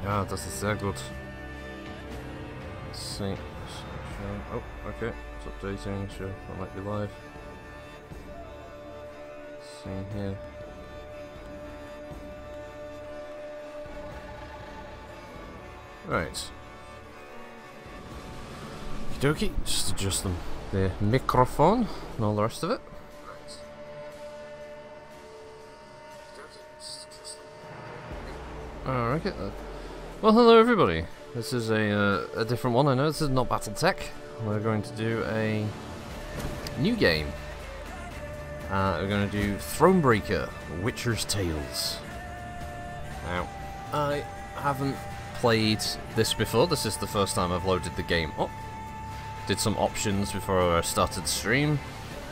Ja, das ist sehr gut. Let's see. Oh, okay. It's updating. Sure, that might be live. Let's see here. Right. Okie dokie. Just adjust the microphone and all the rest of it. Alright. Well, hello everybody. This is a different one. I know this is not BattleTech. We're going to do a new game. We're going to do Thronebreaker, Witcher's Tales. Now, I haven't played this before. This is the first time I've loaded the game up. Did some options before I started the stream.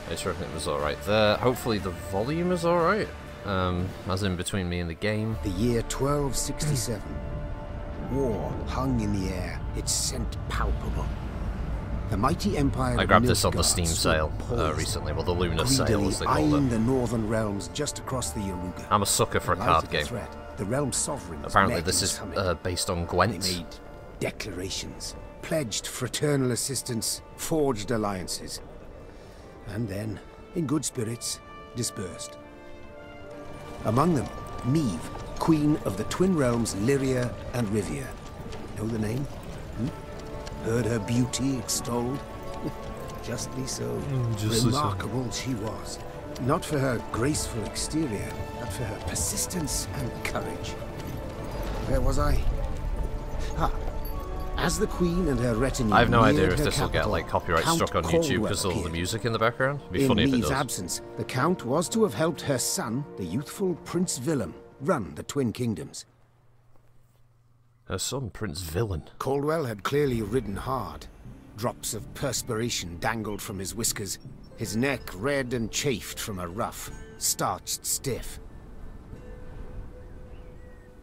Make sure everything was alright there. Hopefully the volume is alright. As in between me and the game. The year 1267. War hung in the air, its scent palpable. The mighty empire. I grabbed this on the Steam sale recently, well, the Lunar sale as they call it. The northern realms just across the Yaruga. I'm a sucker for a card game. The realm sovereigns. Apparently, this is based on Gwent. They made declarations, pledged fraternal assistance, forged alliances, and then, in good spirits, dispersed. Among them, Meve, queen of the twin realms Lyria and Rivia. Know the name? Heard her beauty extolled? Justly so. Remarkable she was. Not for her graceful exterior, but for her persistence and courage. Where was I? As the queen and her retinue, I have no idea if her this will get like copyright Count struck on YouTube because of all the appeared. music in the background. It'd be funny if it does. In Meve's absence, the Count was to have helped her son, the youthful Prince Willem, run the Twin Kingdoms. Her son, Prince Villain. Caldwell had clearly ridden hard. Drops of perspiration dangled from his whiskers, his neck red and chafed from a ruff, starched stiff.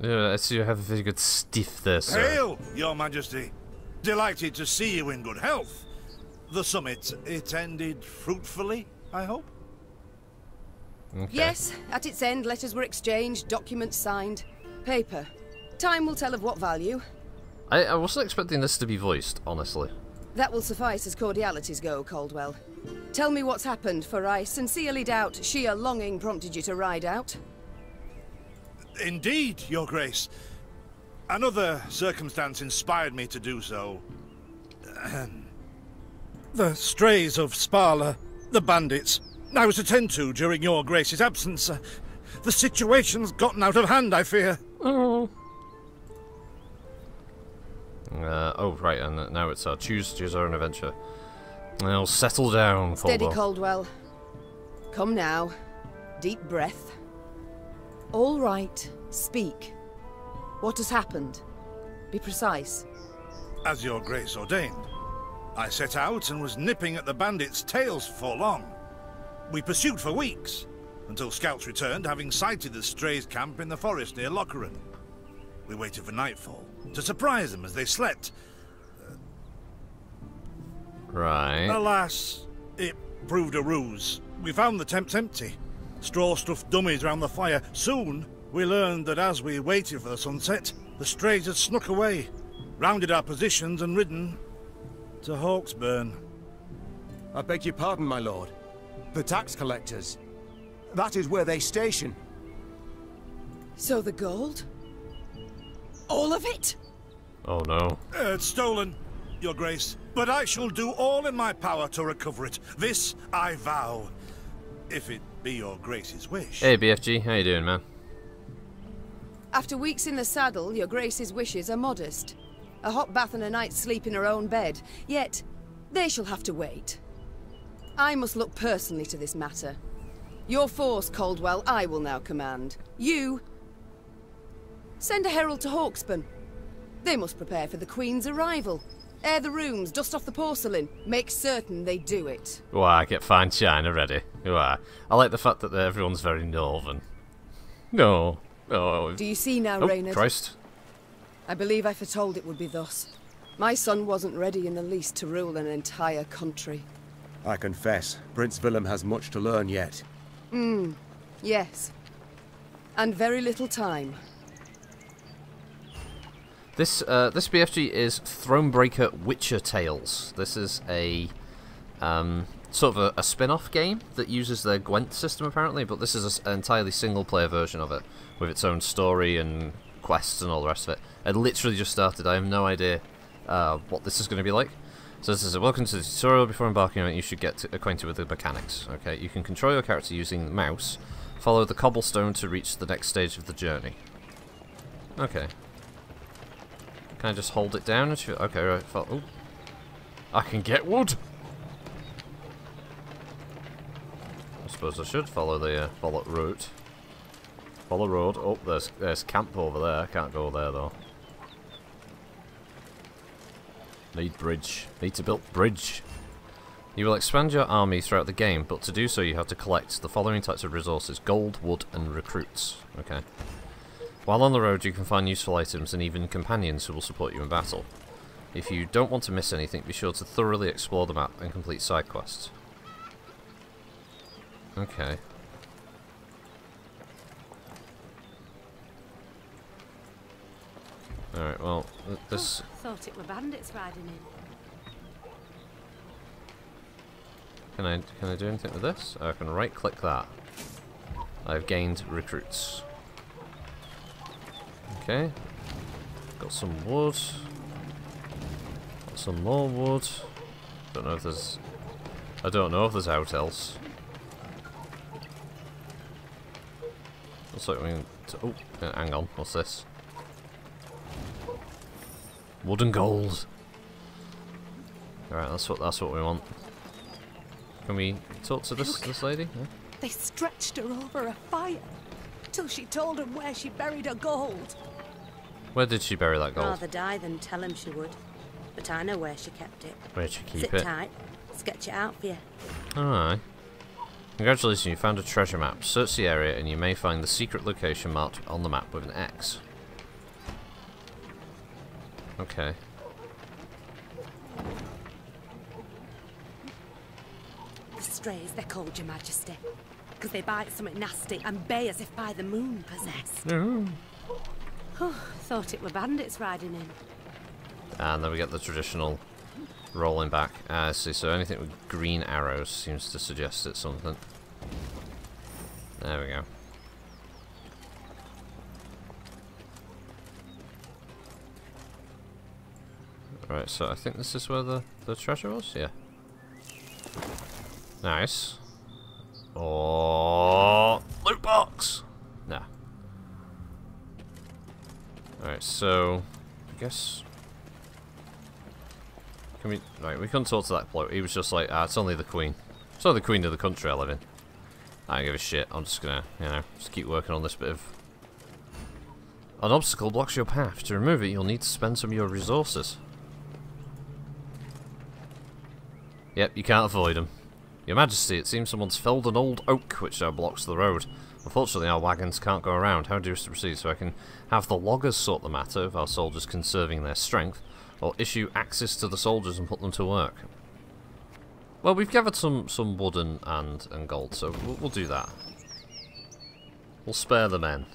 Yeah, I see you have a very good stiff there, sir. Hail, Your Majesty. Delighted to see you in good health. The summit, it ended fruitfully, I hope? Okay. Yes, at its end, letters were exchanged, documents signed. Paper. Time will tell of what value. I wasn't expecting this to be voiced, honestly. That will suffice as cordialities go, Caldwell. Tell me what's happened, for I sincerely doubt sheer longing prompted you to ride out. Indeed, Your Grace. Another circumstance inspired me to do so. The strays of Sparla, the bandits, I was to tend to during Your Grace's absence. The situation's gotten out of hand, I fear. Oh. Oh, right, and now it's choose our own adventure. Now settle down, Caldwell. Steady, Caldwell. Come now. Deep breath. All right, speak. What has happened? Be precise. As Your Grace ordained, I set out and was nipping at the bandits' tails for long. We pursued for weeks, until scouts returned, having sighted the strays' camp in the forest near Locheren. We waited for nightfall to surprise them as they slept. Right. Alas, it proved a ruse. We found the tents empty. Straw-stuffed dummies around the fire. Soon, we learned that as we waited for the sunset, the strays had snuck away, rounded our positions and ridden to Hawksburn. I beg your pardon, my lord. The tax collectors. That is where they station. So the gold? All of it? Oh no. It's stolen, Your Grace, but I shall do all in my power to recover it. This I vow, if it be Your Grace's wish. Hey BFG, how you doing, man? After weeks in the saddle, Your Grace's wishes are modest. A hot bath and a night's sleep in her own bed. Yet, they shall have to wait. I must look personally to this matter. Your force, Caldwell, I will now command. You... send a herald to Hawksburn. They must prepare for the Queen's arrival. Air the rooms, dust off the porcelain. Make certain they do it. Why, get fine china ready. Why? I like the fact that everyone's very northern. No. Oh. Do you see now, Oh, Reynard? Christ. I believe I foretold it would be thus. My son wasn't ready in the least to rule an entire country. I confess, Prince Willem has much to learn yet. Yes. And very little time. This BFG is Thronebreaker Witcher Tales. This is a sort of a spin-off game that uses their Gwent system apparently, but this is an entirely single-player version of it with its own story and quests and all the rest of it. It literally just started. I have no idea what this is going to be like. So this is a welcome to the tutorial. Before embarking on it, you should get acquainted with the mechanics. Okay, you can control your character using the mouse. Follow the cobblestone to reach the next stage of the journey. Okay. Can I just hold it down? And okay, right. Oh, I can get wood. I suppose I should follow the route. Follow road. Oh, there's camp over there. I can't go there though. Need bridge. Need to build bridge. You will expand your army throughout the game, but to do so you have to collect the following types of resources: gold, wood, and recruits. Okay. While on the road you can find useful items and even companions who will support you in battle. If you don't want to miss anything, be sure to thoroughly explore the map and complete side quests. Okay. Alright, well, this... Thought it were bandits riding in. Can I do anything with this? I can right click that. I've gained recruits. Okay. Got some wood. Got some more wood. I don't know if there's out else. Looks like we can... Oh, hang on. What's this? Wood and gold. Alright, that's what we want. Can we talk to this lady? Yeah? They stretched her over a fire till she told them where she buried her gold. Where did she bury that gold? Rather die than tell him she would. But I know where she kept it. Where'd she keep Sit it? tight. Sketch it out for you. Alright. Congratulations, you found a treasure map. Search the area and you may find the secret location marked on the map with an X. Okay. The strays, they're called, Your Majesty. Because they bite something nasty and bay as if by the moon possessed. No. Thought it were bandits riding in. And then we get the traditional rolling back. I see, so anything with green arrows seems to suggest it's something. There we go. Right, so I think this is where the treasure was? Yeah. Nice. Oh, loot box! Nah. Alright, so I guess... Can we... Right, we couldn't talk to that bloke. He was just like, it's only the queen. It's only the queen of the country I live in. I don't give a shit. I'm just gonna, you know, just keep working on this bit of... An obstacle blocks your path. To remove it, you'll need to spend some of your resources. Yep, you can't avoid them. Your Majesty, it seems someone's felled an old oak which now blocks the road. Unfortunately, our wagons can't go around. How do you wish to proceed? So I can have the loggers sort the matter of our soldiers conserving their strength, or issue axes to the soldiers and put them to work. Well, we've gathered some wood and gold, so we'll do that. We'll spare the men.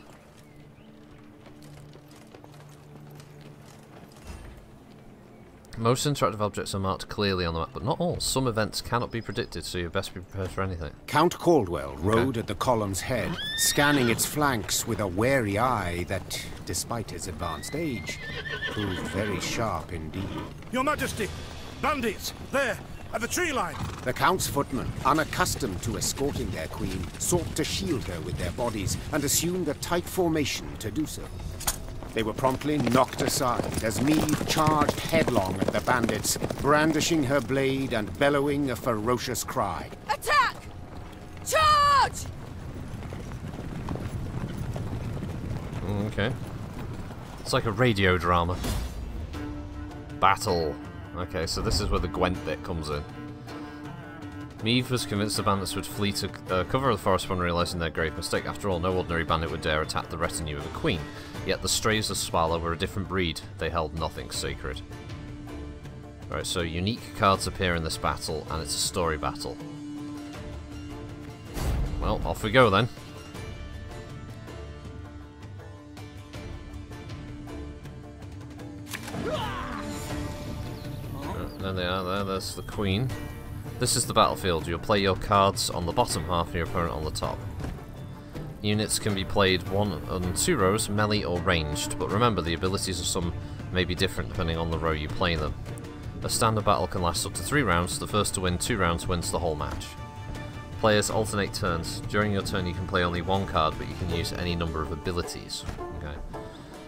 Most interactive objects are marked clearly on the map, but not all. Some events cannot be predicted, so you best be prepared for anything. Count Caldwell rode at the column's head, scanning its flanks with a wary eye that, despite his advanced age, proved very sharp indeed. Your Majesty! Bandits! There! At the tree line! The Count's footmen, unaccustomed to escorting their queen, sought to shield her with their bodies and assumed a tight formation to do so. They were promptly knocked aside as Meve charged headlong at the bandits, brandishing her blade and bellowing a ferocious cry. Attack! Charge! Okay. It's like a radio drama. Battle. Okay, so this is where the Gwent bit comes in. Meve was convinced the bandits would flee to cover the forest upon realising their grave mistake. After all, no ordinary bandit would dare attack the retinue of a queen. Yet the strays of Swallow were a different breed. They held nothing sacred. Right, so unique cards appear in this battle, and it's a story battle. Well, off we go then. There they are, there's the Queen. This is the battlefield. You'll play your cards on the bottom half and your opponent on the top. Units can be played 1 and 2 rows, melee or ranged, but remember the abilities of some may be different depending on the row you play them. A standard battle can last up to 3 rounds, the first to win 2 rounds wins the whole match. Players alternate turns. During your turn you can play only 1 card, but you can use any number of abilities. Okay.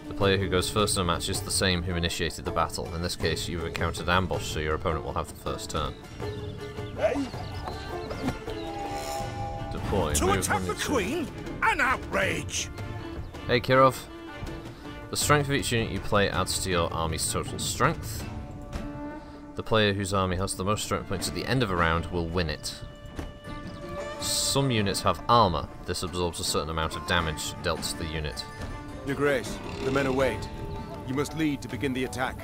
The player who goes first in a match is the same who initiated the battle. In this case, you've encountered ambush, so your opponent will have the first turn. Deploy. To attack the Queen? An outrage! Hey Kirov. The strength of each unit you play adds to your army's total strength. The player whose army has the most strength points at the end of a round will win it. Some units have armor. This absorbs a certain amount of damage dealt to the unit. Your Grace, the men await. You must lead to begin the attack.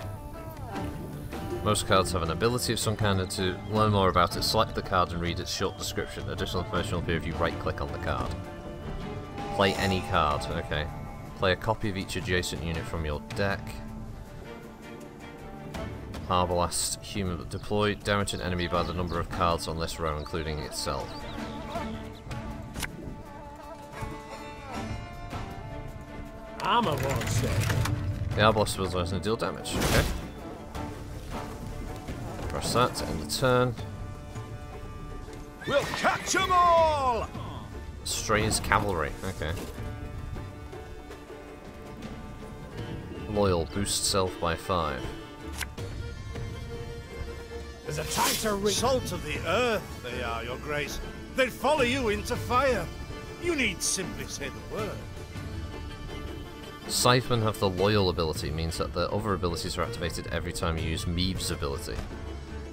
Most cards have an ability of some kind, and to learn more about it, select the card and read its short description. Additional information will appear if you right-click on the card. Play any card, okay. Play a copy of each adjacent unit from your deck. Arbalest, human deploy, damage an enemy by the number of cards on this row, including itself. Armor won't say. The Arbalest will also deal damage, okay. Press that to end the turn. We'll catch them all! Strays cavalry, okay. Loyal, boost self by 5. There's a tighter ring. Salt of the earth, they are, Your Grace. They'd follow you into fire. You need simply say the word. Scythemen have the loyal ability, means that their other abilities are activated every time you use Meave's ability.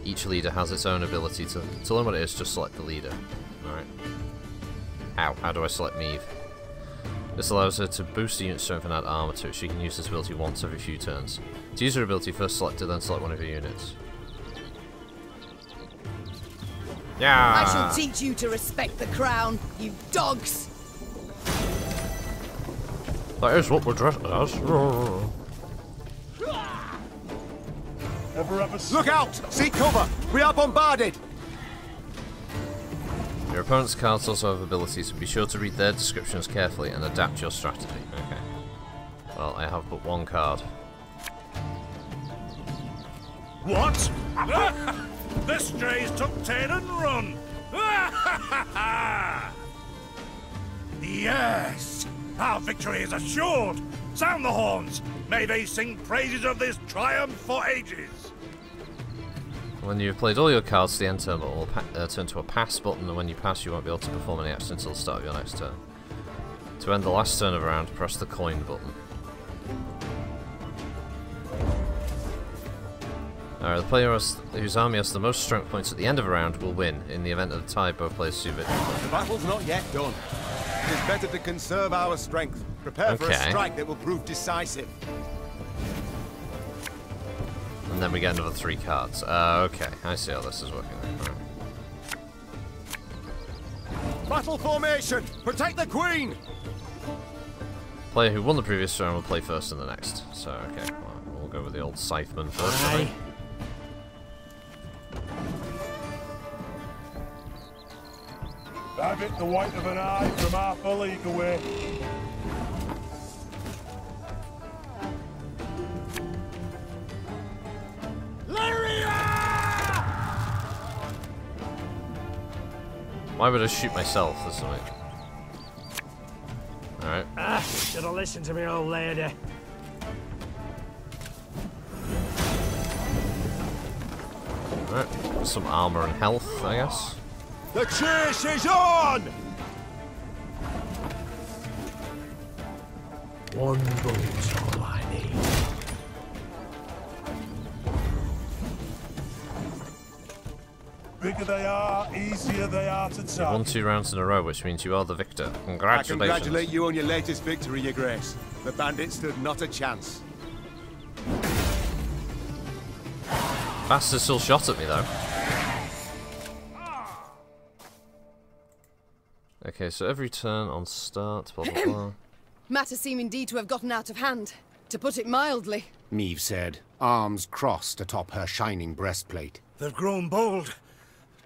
Each leader has its own ability. To learn what it is, just select the leader. Alright. How do I select Meave? This allows her to boost the unit's strength and add armor to it. She can use this ability once every few turns. To use her ability, first select it, then select one of your units. Yeah! I shall teach you to respect the crown, you dogs! That is what we're dressed as. Look out! Seek cover! We are bombarded! Your opponent's cards also have abilities, so be sure to read their descriptions carefully and adapt your strategy. Okay. Well, I have but 1 card. What? The strays took tail and run! Yes! Our victory is assured! Sound the horns! May they sing praises of this triumph for ages! When you've played all your cards, the end turn will turn to a pass button, and when you pass you won't be able to perform any action until the start of your next turn. To end the last turn of a round, press the coin button. Alright, the player whose army has the most strength points at the end of a round will win. In the event of a tie, both players see victory. The battle's not yet done. It is better to conserve our strength. Prepare for a strike that will prove decisive. And then we get another 3 cards. Okay, I see how this is working. Right. Battle formation! Protect the Queen! Player who won the previous round will play first in the next. So, okay, well, we'll go with the old Scytheman first. I think. Have it the white of an eye from half a league away. Why would I shoot myself or something? Alright. Should have listened to me old lady. Alright. Some armor and health, I guess. The chase is on! One bullet's all I need. Bigger they are, easier they are to You won 2 rounds in a row, which means you are the victor. Congratulations. I congratulate you on your latest victory, Your Grace. The bandits stood not a chance. Bastard still shot at me, though. Okay, so every turn on start, blah blah blah. Matters seem indeed to have gotten out of hand, to put it mildly. Meave said. arms crossed atop her shining breastplate. They've grown bold.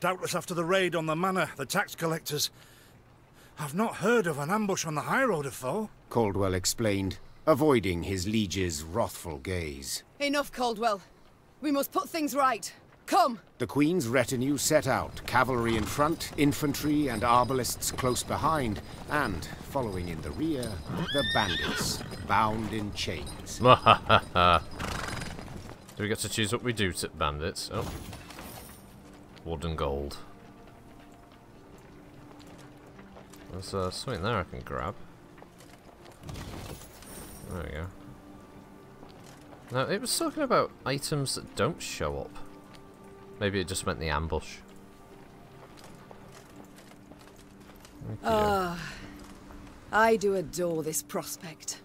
Doubtless after the raid on the manor, the tax collectors. I've not heard of an ambush on the high road afore. Caldwell explained, avoiding his liege's wrathful gaze. Enough, Caldwell. We must put things right. Come! The Queen's retinue set out, cavalry in front, infantry and arbalists close behind, and, following in the rear, the bandits, bound in chains. Do we get to choose what we do to bandits? Oh. Wood and gold. There's something there I can grab. There we go. Now, it was talking about items that don't show up. Maybe it just meant the ambush. I do adore this prospect.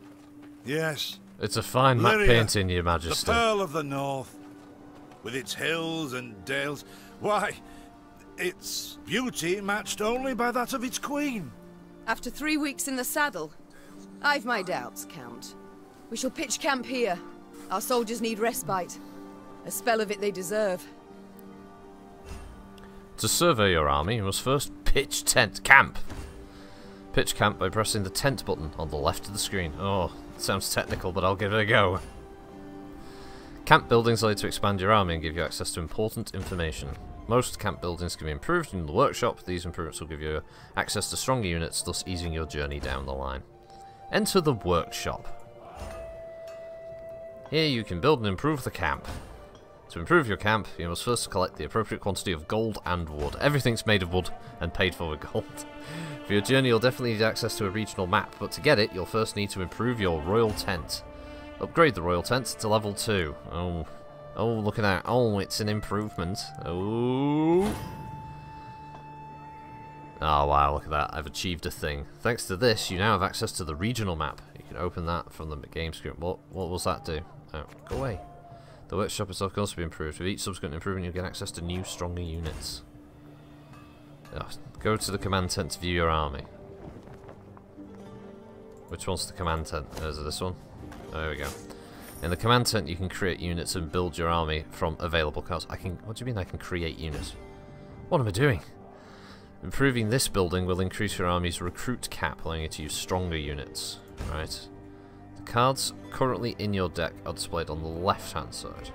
Yes. It's a fine map Lyria, painting, Your Majesty. The Pearl of the North, with its hills and dales. Why, its beauty matched only by that of its queen. After 3 weeks in the saddle, I've my doubts, Count. We shall pitch camp here. Our soldiers need respite. A spell of it they deserve. To survey your army, you must first pitch tent camp. Pitch camp by pressing the tent button on the left of the screen. Oh, sounds technical, but I'll give it a go. Camp buildings allow you to expand your army and give you access to important information. Most camp buildings can be improved in the workshop. These improvements will give you access to stronger units, thus easing your journey down the line. Enter the workshop. Here you can build and improve the camp. To improve your camp, you must first collect the appropriate quantity of gold and wood. Everything's made of wood and paid for with gold. For your journey, you'll definitely need access to a regional map, but to get it, you'll first need to improve your royal tent. Upgrade the royal tent to level 2. Oh, look at that. Oh, it's an improvement. Oh, wow, look at that. I've achieved a thing. Thanks to this, you now have access to the regional map. You can open that from the game screen. What was that do? Oh, go away. The workshop itself can also be improved. With each subsequent improvement, you'll get access to new, stronger units. Go to the command tent to view your army. Which one's the command tent? Is it this one? There we go. In the command tent, you can create units and build your army from available cards. What do you mean I can create units? What am I doing? Improving this building will increase your army's recruit cap, allowing you to use stronger units. Right. The cards currently in your deck are displayed on the left-hand side.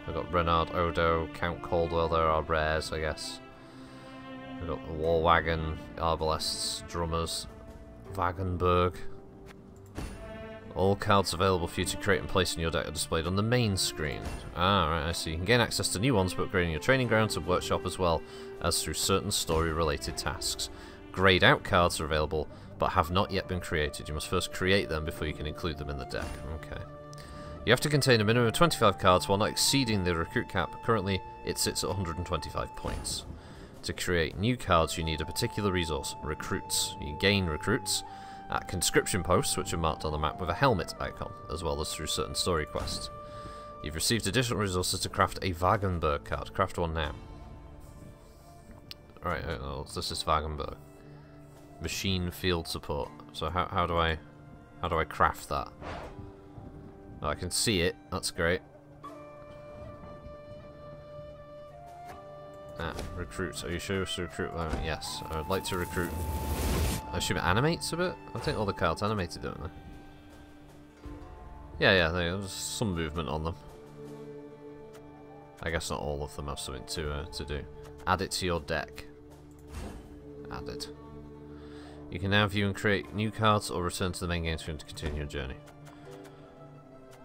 We've got Renard, Odo, Count Caldwell. There are rares, I guess. We've got the War Wagon, Arbalests, Drummers, Wagenburg. All cards available for you to create and place in your deck are displayed on the main screen. Ah, right, I see. You can gain access to new ones by upgrading your training grounds and workshop as well as through certain story-related tasks. Grayed out cards are available, but have not yet been created. You must first create them before you can include them in the deck. Okay. You have to contain a minimum of 25 cards while not exceeding the recruit cap. Currently, it sits at 125 points. To create new cards, you need a particular resource, recruits. You gain recruits at conscription posts, which are marked on the map with a helmet icon, as well as through certain story quests. You've received additional resources to craft a Wagenburg card. Craft one now. Alright, this is Wagenburg. Machine field support. So how do I craft that? Oh, I can see it. That's great. Recruit. Are you sure to recruit? Yes. I would like to recruit. I assume it animates a bit? I think all the cards animated, don't they? Yeah, there's some movement on them. I guess not all of them have something to do. Add it to your deck. Added. You can now view and create new cards or return to the main game screen to continue your journey.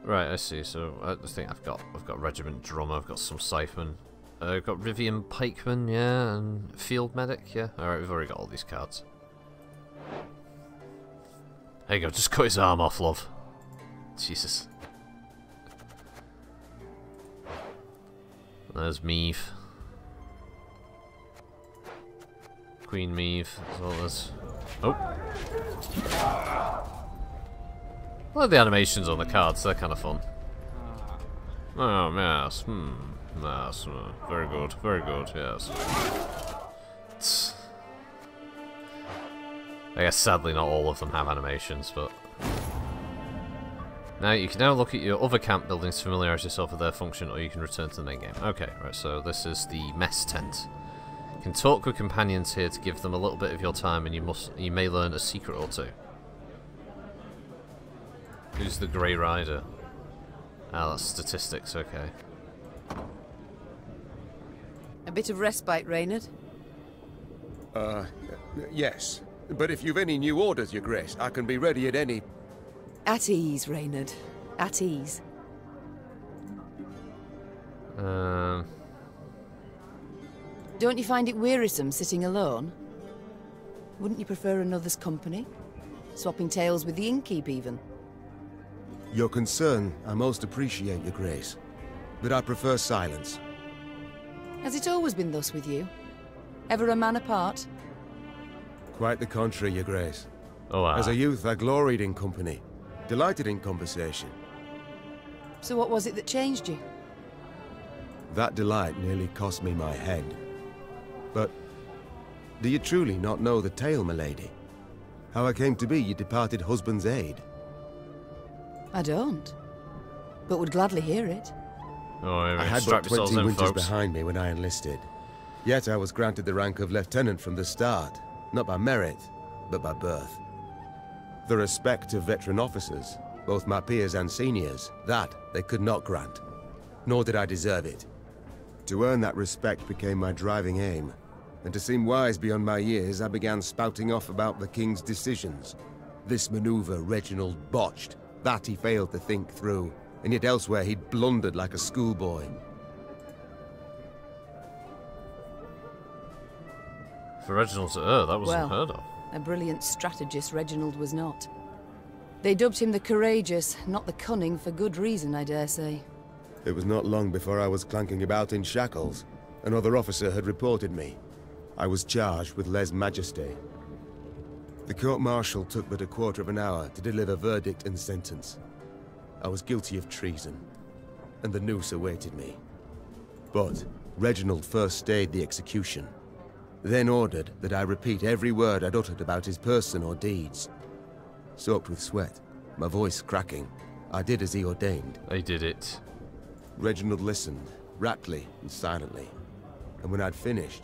Right, I see. So I think I've got Regiment Drummer, I've got some Scythemen. I've got Rivian Pikeman, yeah, and Field Medic, yeah. Alright, we've already got all these cards. There you go, just cut his arm off, love. Jesus. There's Meave. Queen Meave, as well as... Oh! I like the animations on the cards, they're kind of fun. Oh, yes, yes, very good, yes. I guess sadly not all of them have animations, but... Now you can now look at your other camp buildings to familiarise yourself with their function, or you can return to the main game. Okay, right, so this is the mess tent. You can talk with companions here to give them a little bit of your time, and you may learn a secret or two. Who's the Grey Rider? Ah, that's statistics, okay. A bit of respite, Reynard. Yes. But if you've any new orders, Your Grace, I can be ready at any... At ease, Reynard. At ease. Don't you find it wearisome sitting alone? Wouldn't you prefer another's company? Swapping tales with the innkeep, even? Your concern, I most appreciate, Your Grace. But I prefer silence. Has it always been thus with you? Ever a man apart? Quite the contrary, Your Grace. Oh, As a youth, I gloried in company. Delighted in conversation. So what was it that changed you? That delight nearly cost me my head. But do you truly not know the tale, my lady? How I came to be your departed husband's aide? I don't, but would gladly hear it. Oh, I had but 20 winters behind me when I enlisted. Yet I was granted the rank of lieutenant from the start, not by merit, but by birth. The respect of veteran officers, both my peers and seniors, that they could not grant, nor did I deserve it. To earn that respect became my driving aim, and to seem wise beyond my years, I began spouting off about the king's decisions. This maneuver Reginald botched, that he failed to think through, and yet elsewhere he'd blundered like a schoolboy. For Reginald to err, that wasn't heard of. A brilliant strategist Reginald was not. They dubbed him the courageous, not the cunning, for good reason, I dare say. It was not long before I was clanking about in shackles. Another officer had reported me. I was charged with lèse-majesté. The court-martial took but a quarter of an hour to deliver verdict and sentence. I was guilty of treason, and the noose awaited me. But Reginald first stayed the execution, then ordered that I repeat every word I'd uttered about his person or deeds. Soaked with sweat, my voice cracking, I did as he ordained. I did it. Reginald listened, raptly and silently, and when I'd finished,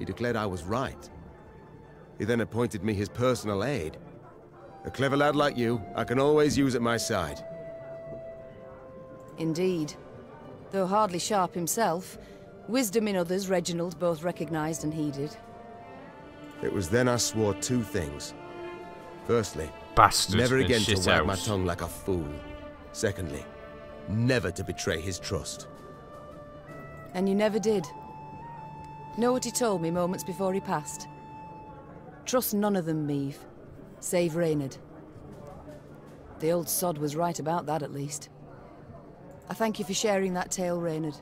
he declared I was right. He then appointed me his personal aide. A clever lad like you, I can always use at my side. Indeed. Though hardly sharp himself, wisdom in others Reginald both recognized and heeded. It was then I swore two things. Firstly, Bastard never again to shit wag my house. tongue like a fool. Secondly, never to betray his trust. And you never did. Know what he told me moments before he passed? Trust none of them, Meave. Save Reynard. The old sod was right about that, at least. I thank you for sharing that tale, Reynard.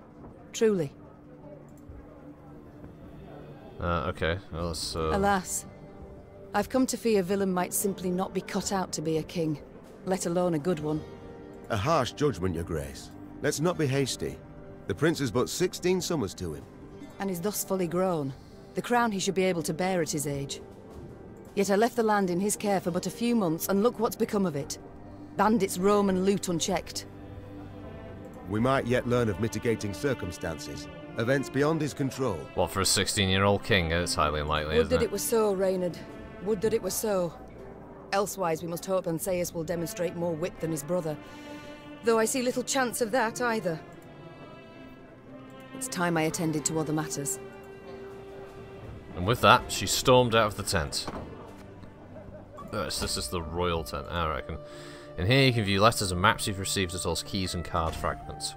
Truly. Okay, well, let's, Alas, I've come to fear Willem might simply not be cut out to be a king, let alone a good one. A harsh judgment, Your Grace. Let's not be hasty. The prince is but 16 summers to him. And is thus fully grown. The crown he should be able to bear at his age. Yet I left the land in his care for but a few months, and look what's become of it. Bandits roam and loot unchecked. We might yet learn of mitigating circumstances. Events beyond his control. what, for a 16-year-old king? It's highly unlikely, Would isn't that it were so, Reynard. Would that it were so. Elsewise we must hope Ancaeus will demonstrate more wit than his brother. Though I see little chance of that either. It's time I attended to other matters. And with that, she stormed out of the tent. This is the royal tent, I reckon. In here you can view letters and maps you've received, as well as keys and card fragments.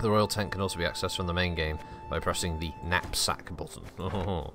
The royal tent can also be accessed from the main game by pressing the knapsack button. Oh.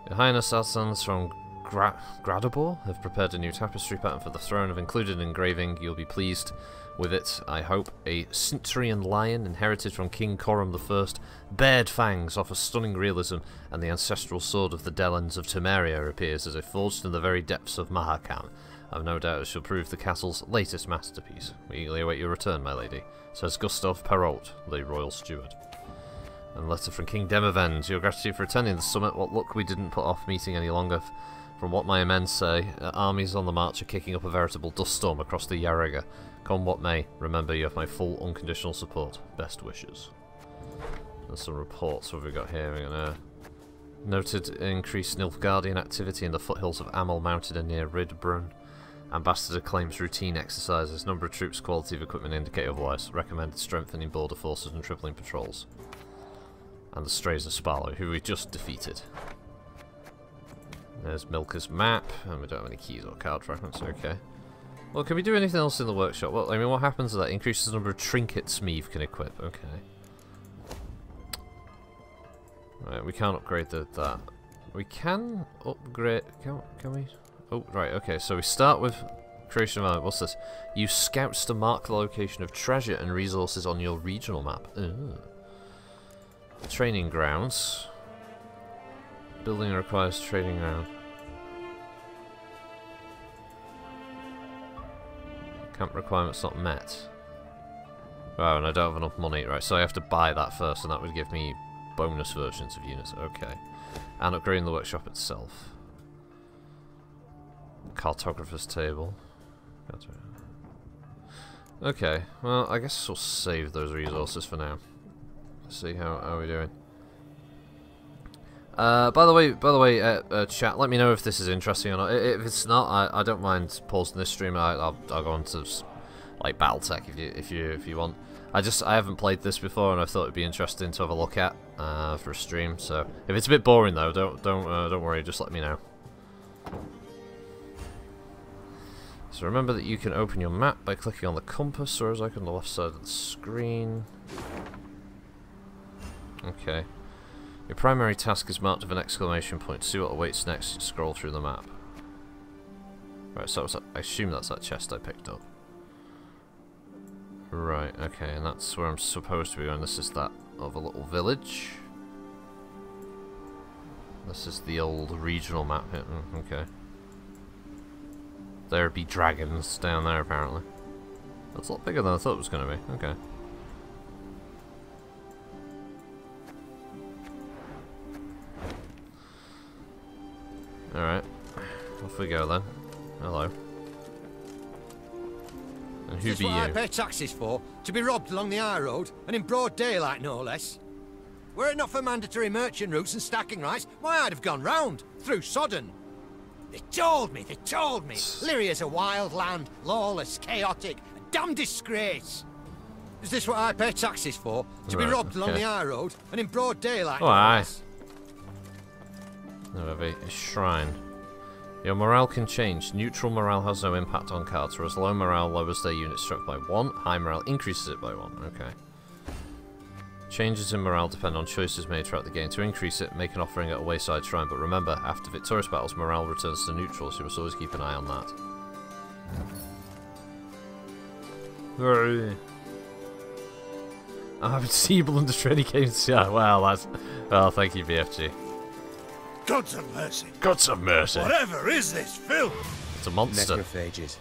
Your Highness, our sons from Gradabor have prepared a new tapestry pattern for the throne. Have included an engraving. You'll be pleased with it, I hope. A Cintrian lion inherited from King Coram I. Bared fangs offer stunning realism, and the ancestral sword of the Delans of Temeria appears as if forged in the very depths of Mahakan. I've no doubt it shall prove the castle's latest masterpiece. We eagerly await your return, my lady, says Gustav Perrault, the royal steward. And a letter from King Demavend. Your gratitude for attending the summit. What luck we didn't put off meeting any longer. From what my men say, armies on the march are kicking up a veritable dust storm across the Yarriga. Come what may, remember you have my full unconditional support. Best wishes. There's some reports. What have we got here? We're gonna... Noted increased Nilfgaardian activity in the foothills of Amel Mountain and near Ridbrunn. Ambassador claims routine exercises. Number of troops, quality of equipment indicate otherwise. Recommended strengthening border forces and tripling patrols. And the Strays of Sparlow, who we just defeated. There's Milker's map, and we don't have any keys or card fragments, okay. Well, can we do anything else in the workshop? Well, I mean, what happens to that? Increases the number of trinkets Meave can equip, okay. Right, we can't upgrade that. We can upgrade... Can we? Oh, right, okay, so we start with creation of... What's this? Use scouts to mark the location of treasure and resources on your regional map. Ugh. Training grounds. Building requires training ground. Camp requirements not met. Oh, and I don't have enough money. Right, so I have to buy that first, and that would give me bonus versions of units. Okay. And upgrading the workshop itself. Cartographer's table. Okay, well, I guess we'll save those resources for now. Let's see how we're doing. By the way, chat, let me know if this is interesting or not. If it's not, I don't mind pausing this stream. I'll go on to like BattleTech if you want. I haven't played this before, and I thought it'd be interesting to have a look at for a stream. So if it's a bit boring though, don't worry. Just let me know. So remember that you can open your map by clicking on the compass, or as like on the left side of the screen. Okay. Your primary task is marked with an exclamation point. See what awaits next. Scroll through the map. Right, so I assume that's that chest I picked up. Right, okay, and that's where I'm supposed to be going. This is that of a little village. This is the old regional map here. Okay. There be dragons down there, apparently. That's a lot bigger than I thought it was going to be. Okay. Alright. Off we go then. Hello. And who be you? What I pay taxes for? To be robbed along the high road, and in broad daylight, no less. Were it not for mandatory merchant routes and stacking rights, why I'd have gone round, through Sodden. They told me! Lyria's a wild land, lawless, chaotic, a damn disgrace. Is this what I pay taxes for? To be robbed along the high road, and in broad daylight, no less. We have a shrine. Your morale can change. Neutral morale has no impact on cards, whereas low morale lowers their unit struck by 1. High morale increases it by 1. Okay. Changes in morale depend on choices made throughout the game. To increase it, make an offering at a wayside shrine, but remember, after victorious battles, morale returns to neutral, so you must always keep an eye on that. I'm Seeble under training games. Yeah, well, that's... Well, thank you, BFG. Gods of mercy. Gods of mercy. Whatever is this filth? It's a monster. Necrophages.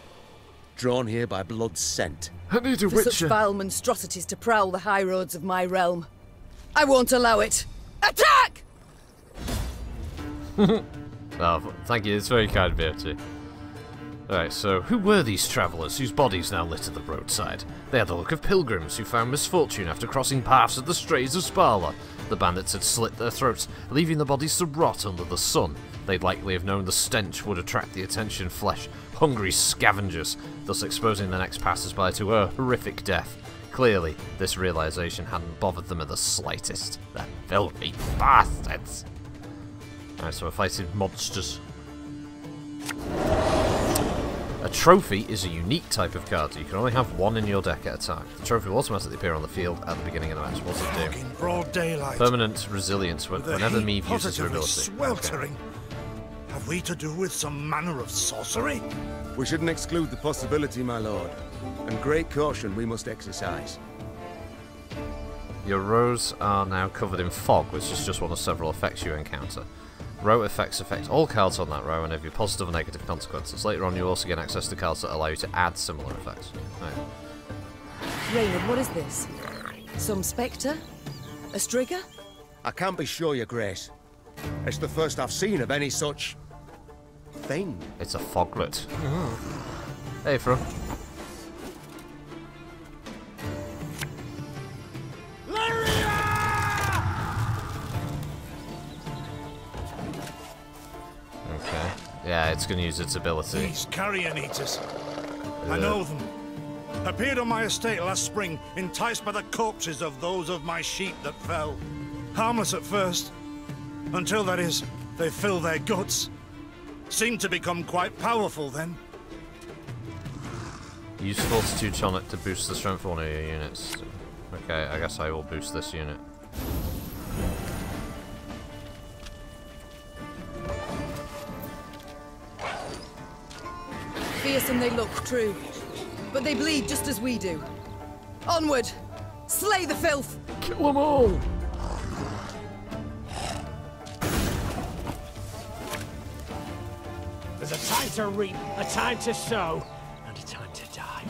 Drawn here by blood's scent. I need a For witcher. such vile monstrosities to prowl the high roads of my realm. I won't allow it. Attack! Oh, thank you. It's very kind of BFG. Alright, so who were these travellers whose bodies now litter the roadside? They had the look of pilgrims who found misfortune after crossing paths of the Strays of Sparlow. The bandits had slit their throats, leaving the bodies to rot under the sun. They'd likely have known the stench would attract the attention flesh-hungry scavengers, thus exposing the next passers-by to a horrific death. Clearly, this realisation hadn't bothered them in the slightest. The filthy bastards! Alright, so we're fighting monsters. A trophy is a unique type of card. You can only have one in your deck at a time. The trophy will automatically appear on the field at the beginning of the match. What's it do? In broad daylight. Permanent resilience whenever Meave uses her ability. Sweltering. Okay. Have we to do with some manner of sorcery? We shouldn't exclude the possibility, my lord. And great caution we must exercise. Your rows are now covered in fog, which is just one of several effects you encounter. Row effects affect all cards on that row and have your positive or negative consequences. Later on, you also get access to cards that allow you to add similar effects. Right. Raynard, what is this? Some spectre? A strigger? I can't be sure, your grace. It's the first I've seen of any such... Thing. It's a foglet. Hey, Fro. Okay. Yeah, it's going to use its ability. These carrion eaters. I know them. Appeared on my estate last spring, enticed by the corpses of those of my sheep that fell. Harmless at first. Until, that is, they fill their guts. Seemed to become quite powerful then. Use Fortitude Tonic to boost the strength of one of your units. Okay, I guess I will boost this unit. Fearsome they look, true. But they bleed just as we do. Onward! Slay the filth! Kill them all! There's a time to reap, a time to sow, and a time to die.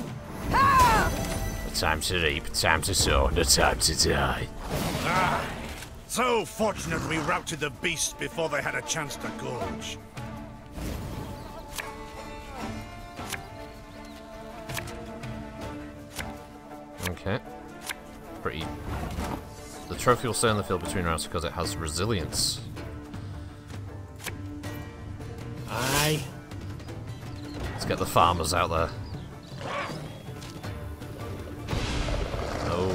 A time to reap, a time to sow, and a time to die. Ah! So fortunate we routed the beasts before they had a chance to gorge. Okay. Pretty. The trophy will stay on the field between rounds because it has resilience. Aye. Let's get the farmers out there. Oh.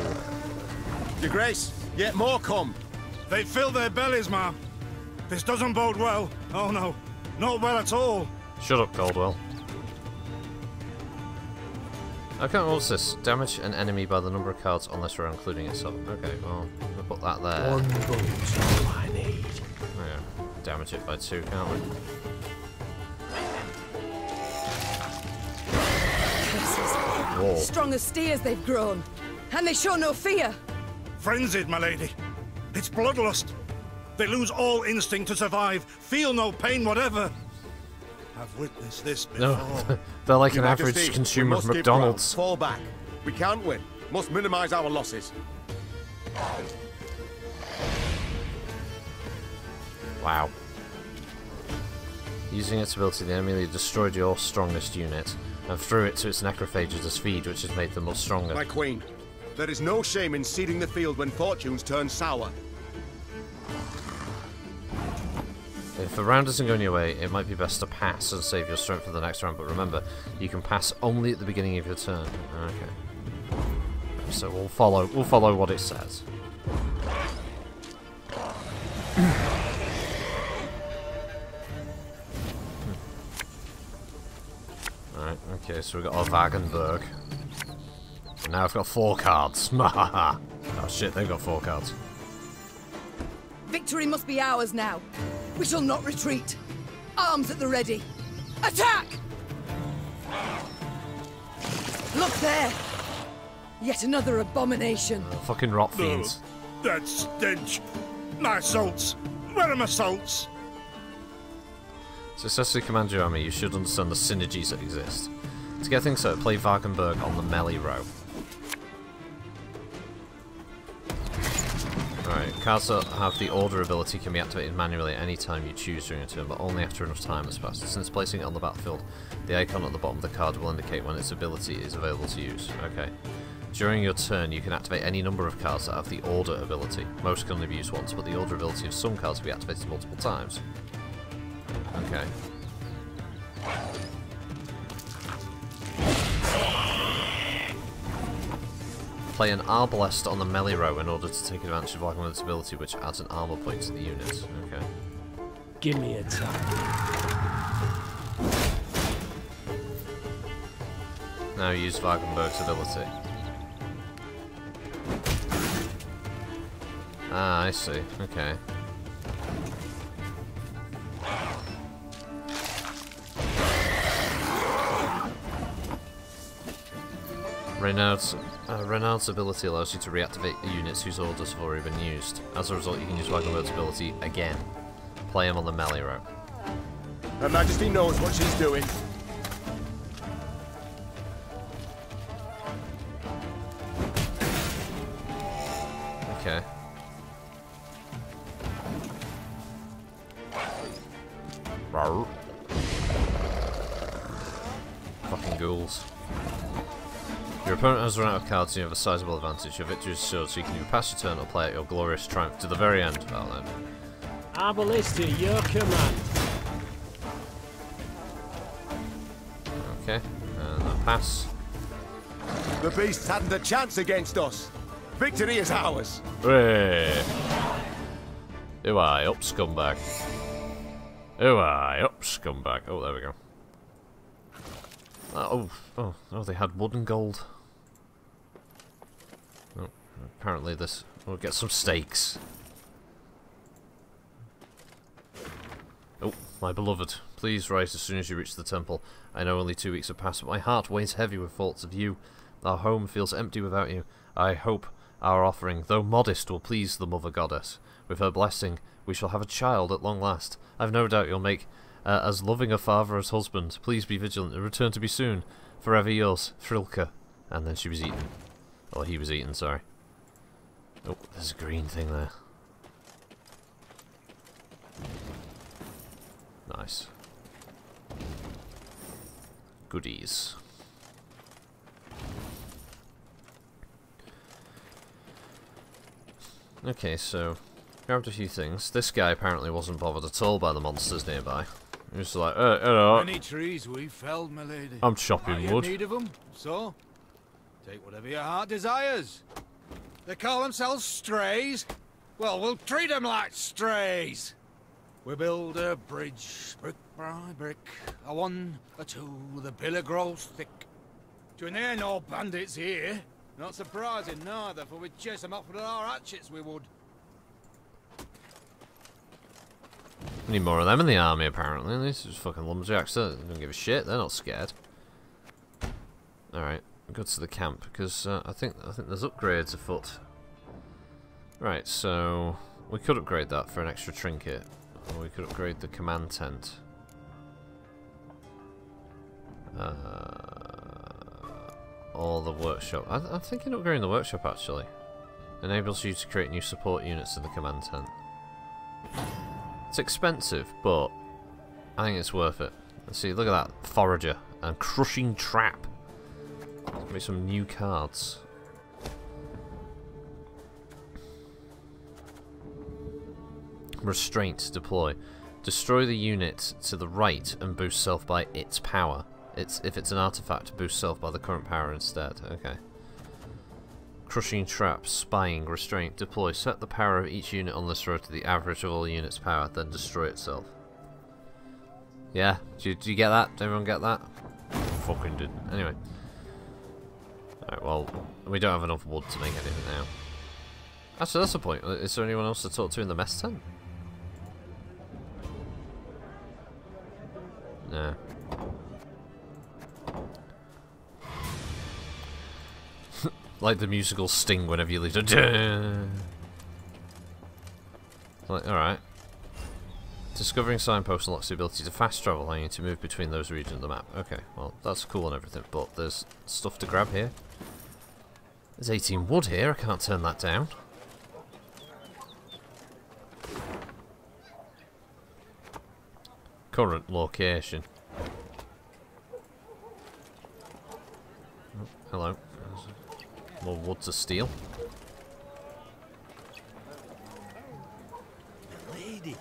Your Grace, yet more come. They fill their bellies, ma'am. This doesn't bode well. Oh no, not well at all. Shut up, Caldwell. Okay, what's this? Damage an enemy by the number of cards on this row, including itself. Okay, well, we'll put that there. One boat's all I need. Oh, yeah. Damage it by 2, can't we? Whoa. Strong as steers they've grown. And they show no fear. Frenzied, my lady. It's bloodlust. They lose all instinct to survive, feel no pain whatever. I've witnessed this before. No, they're like Your an Majesty, average we consumer must of give ground. McDonald's. Fall back. We can't win. Must minimize our losses. Wow. Using its ability, the enemy destroyed your strongest unit and threw it to its necrophages as feed, which has made them much stronger. My queen, there is no shame in ceding the field when fortunes turn sour. If a round isn't going your way, it might be best to pass and save your strength for the next round, but remember, you can pass only at the beginning of your turn. Okay. So we'll follow what it says. Alright, okay, so we've got our Wagenburg. And now I've got 4 cards. Oh shit, they've got 4 cards. Victory must be ours now. We shall not retreat. Arms at the ready. Attack! Look there! Yet another abomination. Fucking rot fiends. That stench. My salts. Where are my salts? To successfully command your army, you should understand the synergies that exist. To get things set, play Wagenburg on the melee row. Alright, cards that have the order ability can be activated manually at any time you choose during a turn, but only after enough time has passed. Since placing it on the battlefield, the icon at the bottom of the card will indicate when its ability is available to use. Okay. During your turn, you can activate any number of cards that have the order ability. Most can only be used once, but the order ability of some cards can be activated multiple times. Okay. Play an Arbalest on the melee row in order to take advantage of Wagenburg's ability, which adds an armor point to the unit. Okay. Give me a time. Now use Wagenburg's ability. Ah, I see. Okay. Renaud's ability allows you to reactivate the units whose orders have already been used. As a result, you can use Wagenburg's ability again. Play him on the melee row. Her Majesty knows what she's doing. Okay. Rawr. Your opponent has run out of cards and you have a sizable advantage. Your victory is assured, so you can either pass your turn or play out your glorious triumph to the very end. Well then. Arbalista, your command. Okay, and a pass. The beasts hadn't a chance against us. Victory is ours. Hooray! Do I up, scumbag? Do I up, scumbag? Oh, there we go. Oh, they had wood and gold. Oh, apparently this... We'll get some steaks. Oh, my beloved. Please rise as soon as you reach the temple. I know only 2 weeks have passed, but my heart weighs heavy with thoughts of you. Our home feels empty without you. I hope our offering, though modest, will please the Mother Goddess. With her blessing, we shall have a child at long last. I've no doubt you'll make as loving a father as husband. Please be vigilant and return to me soon. Forever yours, Frilka. And then she was eaten. Or he was eaten, sorry. Oh, there's a green thing there. Nice. Goodies. Okay, so grabbed a few things. This guy apparently wasn't bothered at all by the monsters nearby. He was like, hello. Many trees we felled, my lady. I'm chopping wood. In need of them, so take whatever your heart desires. They call themselves strays. Well, we'll treat them like strays. We build a bridge, brick by brick, a one, a two, the pillar grows thick. There ain't no bandits here. Not surprising, neither, for we'd chase them off with our hatchets, we would. We need more of them in the army, apparently. These are just fucking lumberjacks. They don't give a shit. They're not scared. Alright, go to the camp, because I think there's upgrades afoot. Right, so we could upgrade that for an extra trinket. Or we could upgrade the command tent. Or the workshop. I'm thinking of upgrading the workshop, actually. Enables you to create new support units in the command tent. It's expensive, but I think it's worth it. Let's see, look at that. Forager and Crushing Trap. Give me some new cards. Restraint, deploy. Destroy the unit to the right and boost self by its power. If it's an artifact, boost self by the current power instead. Okay. Crushing Trap, Spying, Restraint, deploy. Set the power of each unit on this row to the average of all units' power, then destroy itself. Yeah? Do you get that? Did everyone get that? Fucking didn't. Anyway. Alright, well, we don't have enough wood to make anything now. Actually, that's the point. Is there anyone else to talk to in the mess tent? No. Like the musical Sting whenever you leave. Like, alright. Discovering signposts unlocks the ability to fast travel, allowing you to move between those regions of the map. Okay, well, that's cool and everything, but there's stuff to grab here. There's 18 wood here, I can't turn that down. Current location. Oh, hello. More wood to steal. Lady,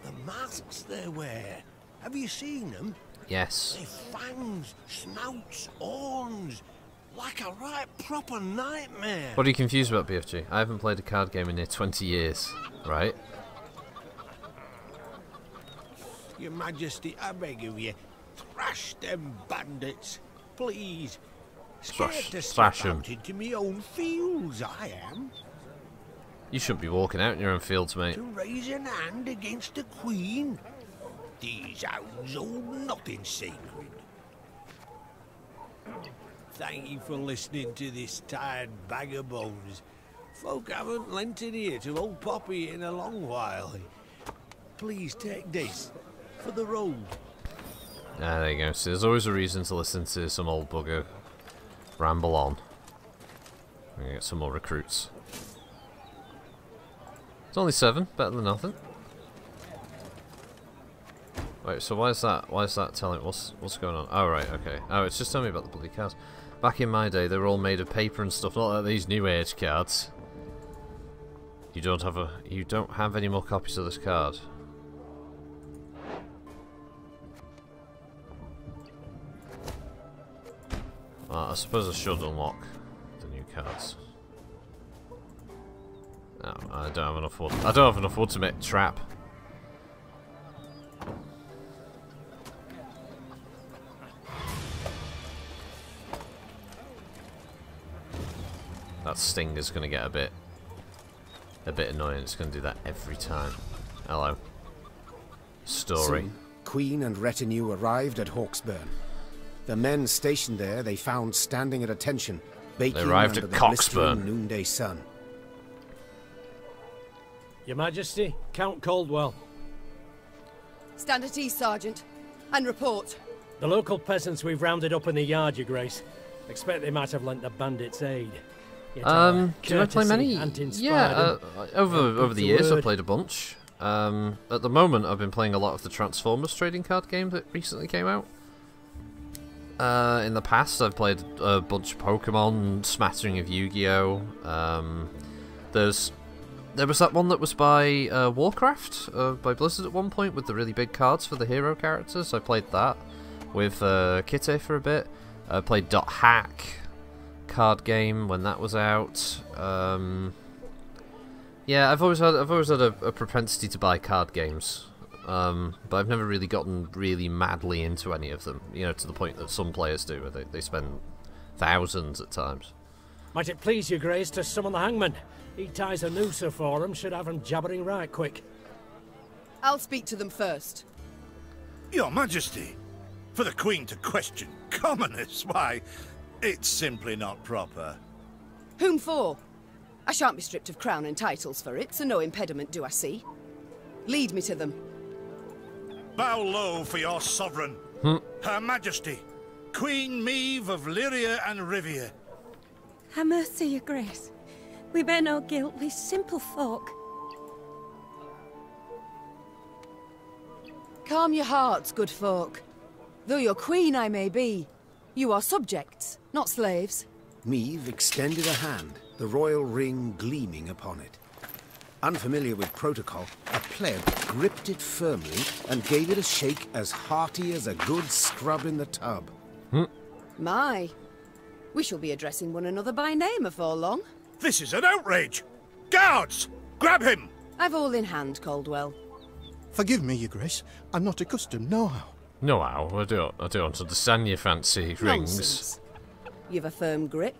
the masks they wear. Have you seen them? Yes. They've fangs, snouts, horns. Like a right proper nightmare. What are you confused about, BFG? I haven't played a card game in near 20 years, right? Your Majesty, I beg of you, thrash them bandits, please. Scared to Thrash step them. out into me own fields, I am. You shouldn't be walking out in your own fields, mate. To raise an hand against the Queen. These hounds hold nothing sacred. Thank you for listening to this tired bag of bones. Folk haven't lent an ear to old Poppy in a long while. Please take this for the road. Ah, there you go. So there's always a reason to listen to some old bugger ramble on. We're gonna get some more recruits. It's only 7, better than nothing. Wait, so why is that telling what's going on? Oh right, okay. Oh, it's just telling me about the bloody cows. Back in my day, they were all made of paper and stuff, not like these new age cards. You don't have any more copies of this card. I suppose I should unlock the new cards. No, I don't have enough wood. I don't have enough wood to make a trap. That sting is going to get a bit annoying. It's going to do that every time. Hello. Story. Soon, Queen and retinue arrived at Hawksburn. The men stationed there they found standing at attention, baking arrived under at the blistering noonday sun. Your Majesty, Count Caldwell. Stand at ease, Sergeant, and report. The local peasants we've rounded up in the yard, Your Grace. Expect they might have lent the bandits aid. Did I play many? Yeah, over the years I've played a bunch. At the moment I've been playing a lot of the Transformers trading card game that recently came out. In the past I've played a bunch of Pokemon, smattering of Yu-Gi-Oh! There was that one that was by Warcraft, by Blizzard at one point, with the really big cards for the hero characters. I played that with Kitty for a bit. I played .hack card game when that was out. Yeah, I've always had a propensity to buy card games, but I've never really gotten really madly into any of them. You know, to the point that some players do, where they spend thousands at times. Might it please Your Grace to summon the hangman? He ties a noose for him, should have him jabbering right quick. I'll speak to them first. Your Majesty, for the Queen to question commoners, why, it's simply not proper. Whom for? I shan't be stripped of crown and titles for it, so no impediment do I see. Lead me to them. Bow low for your sovereign, Her Majesty, Queen Maeve of Lyria and Rivia. Ha' mercy, Your Grace. We bear no guilt, we simple folk. Calm your hearts, good folk. Though your queen I may be, you are subjects, not slaves. Maeve extended a hand, the royal ring gleaming upon it. Unfamiliar with protocol, a pleb gripped it firmly and gave it a shake as hearty as a good scrub in the tub. My, we shall be addressing one another by name afore long. This is an outrage! Guards! Grab him! I've all in hand, Caldwell. Forgive me, Your Grace. I'm not accustomed, no-how. No-how? I don't understand your fancy rings. Nonsense. You've a firm grip,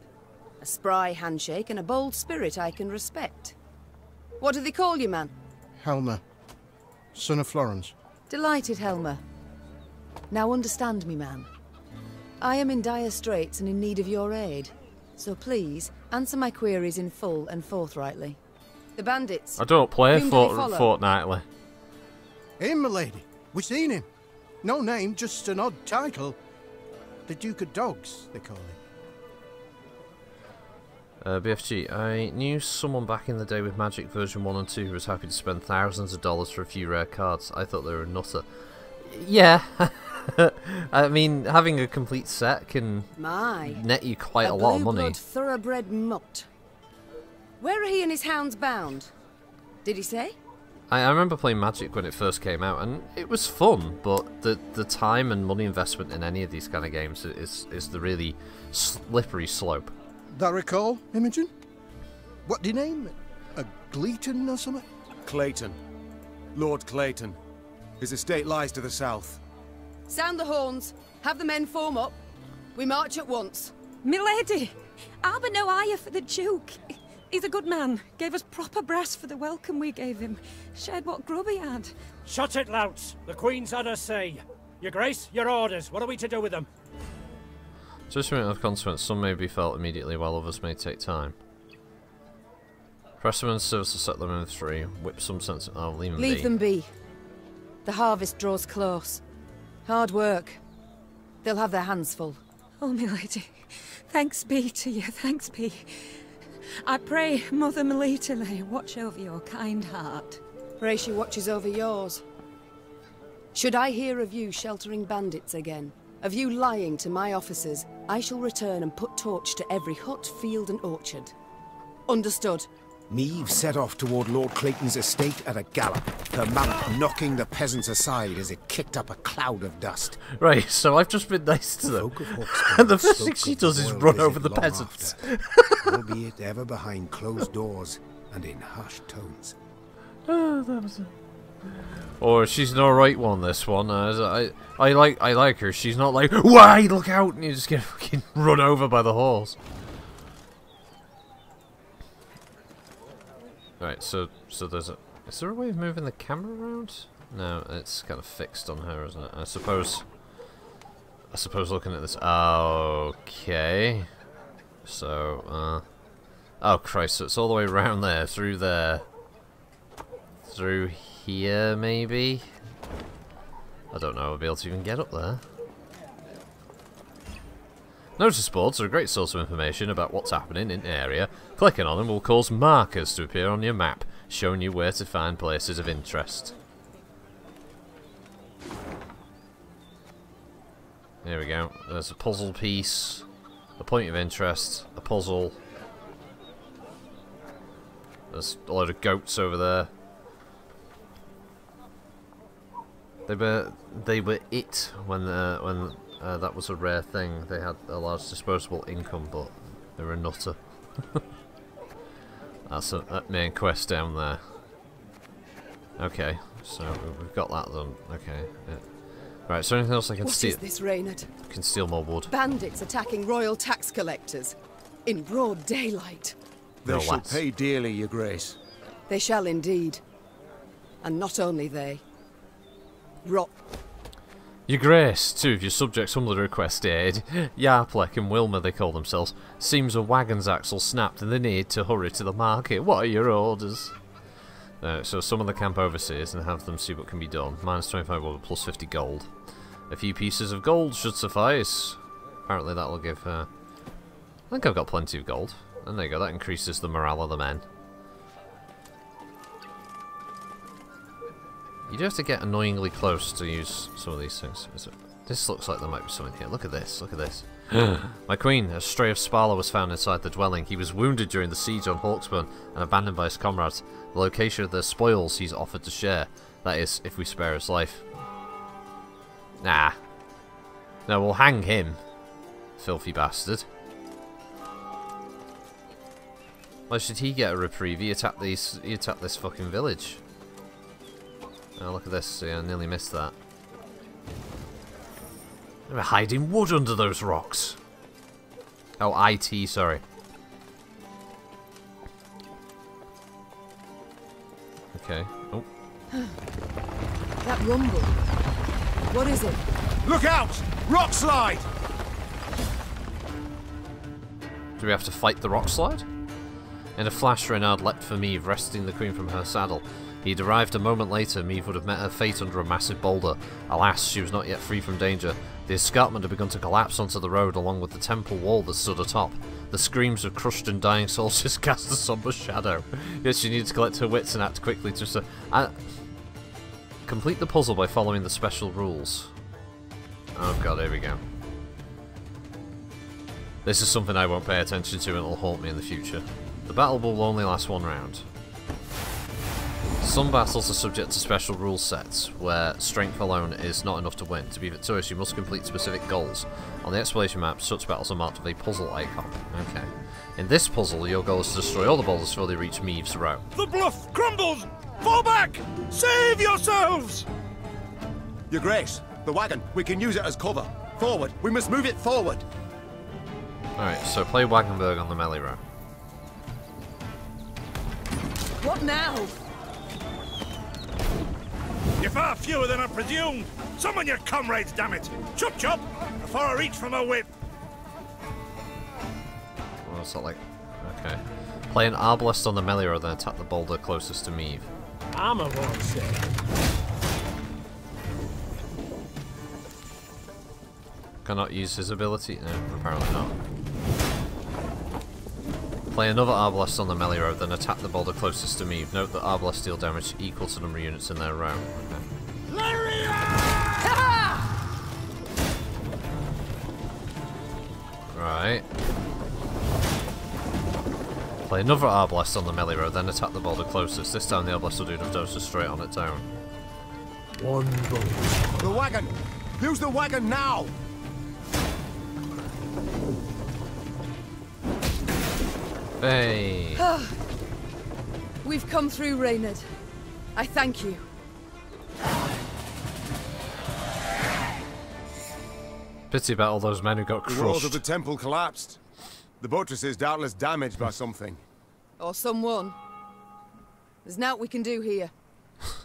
a spry handshake, and a bold spirit I can respect. What do they call you, man? Helmer, son of Florence. Delighted, Helmer. Now understand me, man. I am in dire straits and in need of your aid. So please, answer my queries in full and forthrightly. The bandits... I don't play fortnightly. Him, milady. We seen him. No name, just an odd title. The Duke of Dogs, they call him. BFG, I knew someone back in the day with Magic version 1 and 2 who was happy to spend thousands of dollars for a few rare cards. I thought they were a nutter. Yeah. I mean, having a complete set can net you quite a lot of money. Blue-blood thoroughbred mutt. Where are he and his hounds bound? Did he say? I remember playing Magic when it first came out, and it was fun, but the time and money investment in any of these kind of games is the really slippery slope. That recall, Imogen? What do you name it? A Gleaton or something? Clayton. Lord Clayton. His estate lies to the south. Sound the horns. Have the men form up. We march at once. Milady! I'll be no higher for the Duke. He's a good man. Gave us proper brass for the welcome we gave him. Shared what grub he had. Shut it, louts. The Queen's had her say. Your Grace, your orders. What are we to do with them? Judgment of consequence. Some may be felt immediately, while others may take time. Press them in service to set them in free. Whip some sense. Oh, leave them be. The harvest draws close. Hard work. They'll have their hands full. Oh, milady. Thanks be to you, thanks be. I pray Mother Melitele watch over your kind heart. Pray she watches over yours. Should I hear of you sheltering bandits again, Of you lying to my officers, I shall return and put torch to every hut, field and orchard. Understood? Meve set off toward Lord Clayton's estate at a gallop, her mount knocking the peasants aside as it kicked up a cloud of dust. Right, so I've just been nice to them. And the first thing she does is run over the peasants. Albeit ever behind closed doors and in hushed tones. Oh, that was it. Or she's an alright one, this one. I like her. She's not like, why, look out, and you just get fucking run over by the horse. Right, so there's a... Is there a way of moving the camera around? No, it's kind of fixed on her, isn't it? I suppose looking at this... Okay. So, oh, Christ, so it's all the way around there, through here, maybe? I don't know, I'll be able to even get up there. Notice boards are a great source of information about what's happening in an area. Clicking on them will cause markers to appear on your map, showing you where to find places of interest. There we go. There's a puzzle piece, a point of interest, a puzzle. There's a load of goats over there. They were it when that was a rare thing. They had a large disposable income, but they were a nutter. That's that main quest down there. Okay, so we've got that done. Okay. Yeah. Right, so anything else I can steal? What is this, Reynard? Can steal more wood. Bandits attacking royal tax collectors in broad daylight. They shall pay dearly, Your Grace. They shall indeed. And not only they. Your Grace, two of your subjects humbly request aid. Yarplek and Wilma, they call themselves. Seems a wagon's axle snapped and they need to hurry to the market. What are your orders? So summon the camp overseers and have them see what can be done. Minus 25 wood plus 50 gold. A few pieces of gold should suffice. Apparently that'll give... I think I've got plenty of gold. And there you go, that increases the morale of the men. You do have to get annoyingly close to use some of these things. This looks like there might be something here. Look at this, look at this. My queen, a stray of Sparla was found inside the dwelling. He was wounded during the siege on Hawksburn and abandoned by his comrades. The location of the spoils he's offered to share. That is, if we spare his life. Nah. No, we'll hang him. Filthy bastard. Why should he get a reprieve? He attacked this fucking village. Oh, look at this. Yeah, I nearly missed that. They were hiding wood under those rocks. Oh, IT, sorry. Okay. Oh. That rumble. What is it? Look out! Rock slide! Do we have to fight the rock slide? In a flash, Reynard leapt for Meve, wresting the queen from her saddle. He'd arrived a moment later. Meve would have met her fate under a massive boulder. Alas, she was not yet free from danger. The escarpment had begun to collapse onto the road along with the temple wall that stood atop. The screams of crushed and dying souls just cast a somber shadow. Yet she needed to collect her wits and act quickly to complete the puzzle by following the special rules. Oh god, here we go. This is something I won't pay attention to and it'll haunt me in the future. The battle will only last one round. Some battles are subject to special rule sets, where strength alone is not enough to win. To be victorious, you must complete specific goals. On the exploration map, such battles are marked with a puzzle icon. Okay. In this puzzle, your goal is to destroy all the boulders before they reach Meve's row. The bluff crumbles! Fall back! Save yourselves! Your Grace, the wagon, we can use it as cover. Forward, we must move it forward. Alright, so play Wagenberg on the melee row. What now? You're far fewer than I presumed. Summon your comrades, damn it! Chop chop! Before I reach for my whip. What's that like? Okay. Play an arbalest on the melee row, then attack the boulder closest to Meve. I'm a won't say. Cannot use his ability? No, apparently not. Play another arbalest on the melee row, then attack the boulder closest to Meve. Note that arbalest deal damage equal to the number of units in their row. Okay. Right. Play another Arbalest on the melee road, then attack the boulder closest. This time the Arbalest will do enough damage to straight on its own. One bolt. The wagon! Use the wagon now! Hey! We've come through, Reynard. I thank you. Pity about all those men who got The walls crushed. of the temple collapsed. The buttresses doubtless damaged by something. Or someone. There's naught we can do here.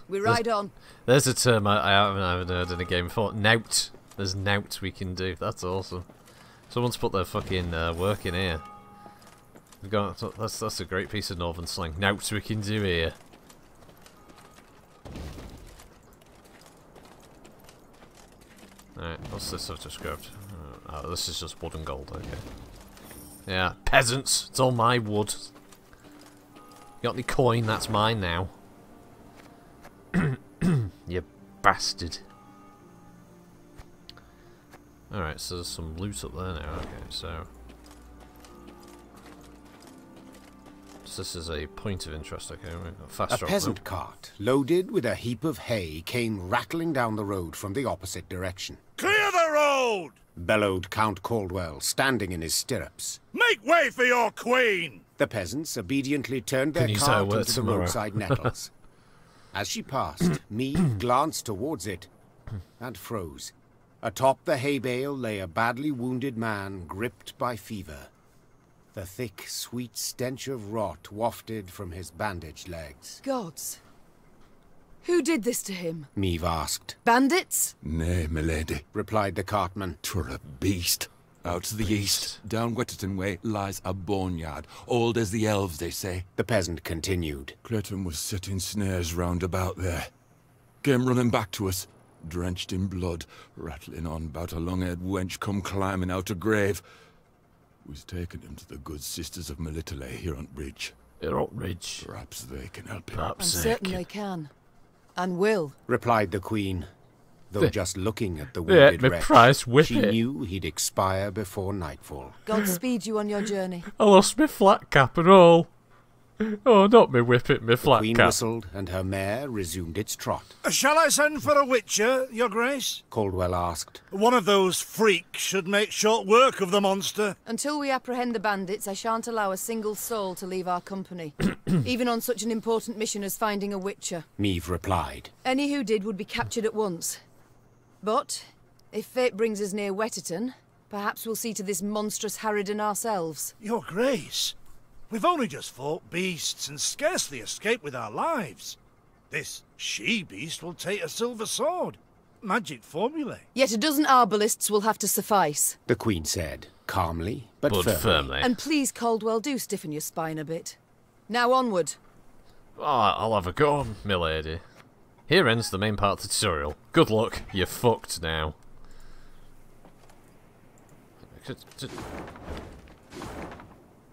We ride on. There's a term I haven't heard in a game before. Nout. There's nout we can do. That's awesome. Someone's put their fucking work in here. We've got, that's a great piece of northern slang. Nout we can do here. Alright, what's this I've just grabbed? Oh, this is just wood and gold, okay. Yeah, peasants! It's all my wood. You got any coin? That's mine now. You bastard. Alright, so there's some loot up there now, okay, so... This is a point of interest, okay, we've got fast A drop peasant cart, loaded with a heap of hay, came rattling down the road from the opposite direction. Clear the road! Bellowed Count Caldwell, standing in his stirrups. Make way for your queen! The peasants obediently turned their Can use that cart word into the tomorrow. roadside nettles. As she passed, Meave glanced towards it and froze. Atop the hay bale lay a badly wounded man gripped by fever. The thick, sweet stench of rot wafted from his bandaged legs. Gods. Who did this to him? Meave asked. Bandits? Nay, milady, Replied the cartman. 'twere a beast. Out to the east, down Wetterton way, lies a boneyard, old as the elves, they say. The peasant continued. Clayton was setting snares round about there. Came running back to us, drenched in blood, rattling on about a long-haired wench come climbing out a grave. We's taken him to the good sisters of Melitele here on Ridge. Here on Ridge. Perhaps they can help him. I'm certain they can. And will. Replied the queen. Though just looking at the They wounded me wretch, price with she it. knew he'd expire before nightfall. God speed you on your journey. I lost my flat cap and all. Oh, not me whippet, me The flat queen cap. whistled, and her mare resumed its trot. Shall I send for a witcher, your grace? Caldwell asked. One of those freaks should make short work of the monster. Until we apprehend the bandits, I shan't allow a single soul to leave our company. Even on such an important mission as finding a witcher. Meave replied. Any who did would be captured at once. But, if fate brings us near Wetterton, perhaps we'll see to this monstrous harridan ourselves. Your grace, we've only just fought beasts and scarcely escaped with our lives. This she-beast will take a silver sword. Magic formulae. Yet a dozen arbalists will have to suffice. The queen said, calmly, but firmly. And please, Caldwell, do stiffen your spine a bit. Now onward. Oh, I'll have a go, milady. Here ends the main part of the tutorial. Good luck, you're fucked now.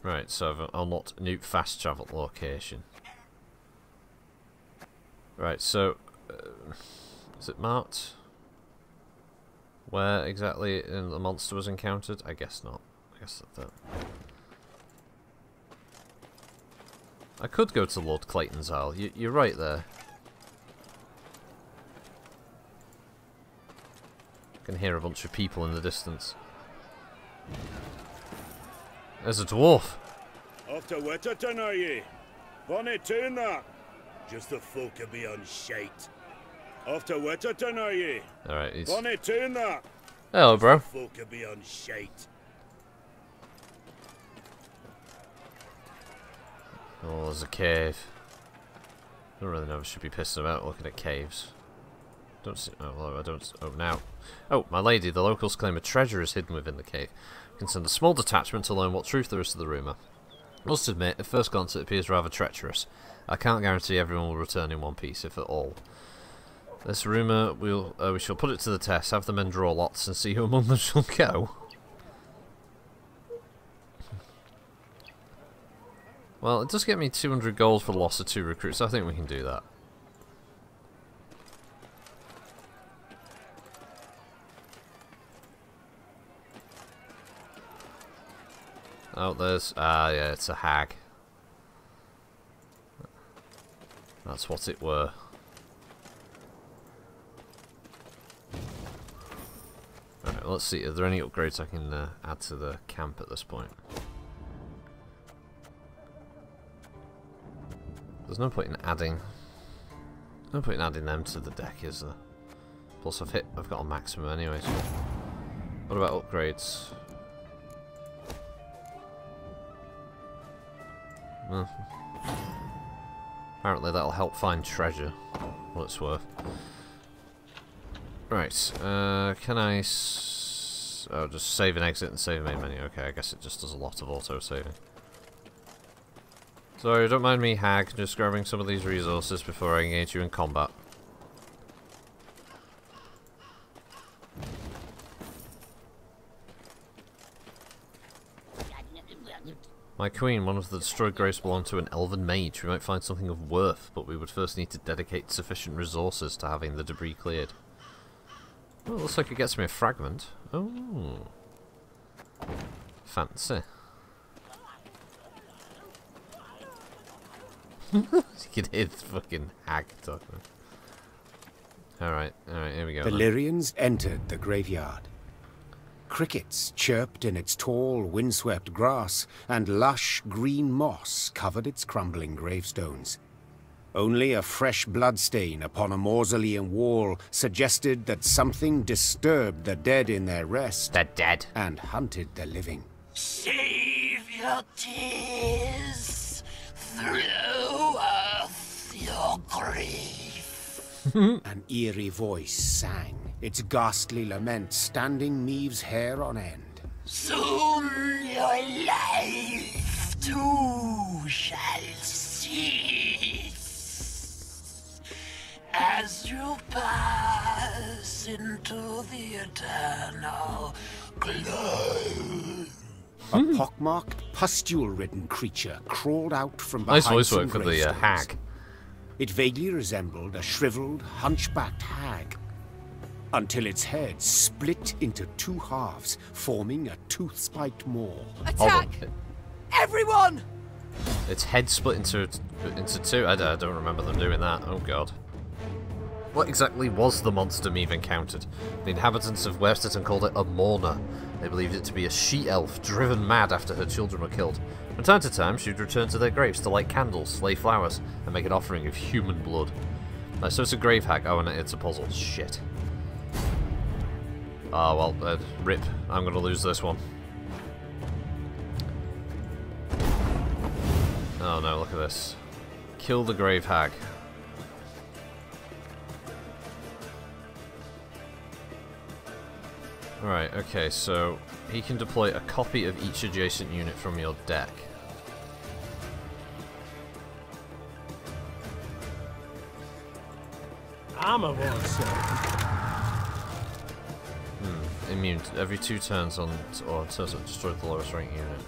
Right, so I've unlocked a new fast travel location. Right, so... is it marked? Where exactly the monster was encountered? I guess not. I guess that... I could go to Lord Clayton's Isle. You're right there. I can hear a bunch of people in the distance. There's a dwarf. Off to Wetterton, are ye? Bonnie tune that. Just the folk will be on shite. Off to Wetterton, are ye? Alright, he's... Bonnie tune that. Hello, bro. Just the folk will be on shite. Oh, there's a cave. Don't really know if I should be pissing about looking at caves. Don't see... Oh, well, I don't... Oh, now. Oh, my lady, the locals claim a treasure is hidden within the cave. You can send a small detachment to learn what truth there is to the rumour. Must admit, at first glance it appears rather treacherous. I can't guarantee everyone will return in one piece, if at all. This rumour, we shall put it to the test, have the men draw lots, and see who among them shall go. Well, it does get me 200 gold for the loss of 2 recruits, so I think we can do that. Oh, there's... Ah, yeah, it's a hag. That's what it were. Alright, let's see. Are there any upgrades I can add to the camp at this point? There's no point in adding... No point in adding them to the deck, is there? Plus I've got a maximum anyway, so... What about upgrades? Apparently that'll help find treasure. What it's worth. Right, can I... Oh, just save and exit and save main menu. Okay, I guess it just does a lot of auto-saving. Sorry, don't mind me, hag, just grabbing some of these resources before I engage you in combat. My queen, one of the destroyed graves belonged to an elven mage. We might find something of worth, but we would first need to dedicate sufficient resources to having the debris cleared. Oh, it looks like it gets me a fragment. Oh. Fancy. You can hear the fucking hag talking. Alright, here we go. The Lyrians entered the graveyard. Crickets chirped in its tall, windswept grass, and lush green moss covered its crumbling gravestones. Only a fresh bloodstain upon a mausoleum wall suggested that something disturbed the dead in their rest. The dead. And hunted the living. Save your tears, throw off your grief. An eerie voice sang, its ghastly lament standing Maeve's hair on end. Soon your life too shall cease as you pass into the eternal glow. A pockmarked, pustule-ridden creature crawled out from behind nice voice some work for the hag. It vaguely resembled a shriveled, hunchbacked hag, until its head split into two halves, forming a tooth-spiked maw. Attack! Everyone! Its head split into two? I don't remember them doing that. Oh god. What exactly was the monster Maeve encountered? The inhabitants of Westerton called it a mourner. They believed it to be a she-elf driven mad after her children were killed. From time to time, she would return to their graves to light candles, lay flowers, and make an offering of human blood. So it's a grave hag. Oh, and it's a puzzle. Shit. Ah, well, rip. I'm gonna lose this one. Oh no, look at this. Kill the grave hag. Alright, okay, so he can deploy a copy of each adjacent unit from your deck. I'm a one, sir. Immune to every 2 turns on, or turns that destroy the lowest rank unit.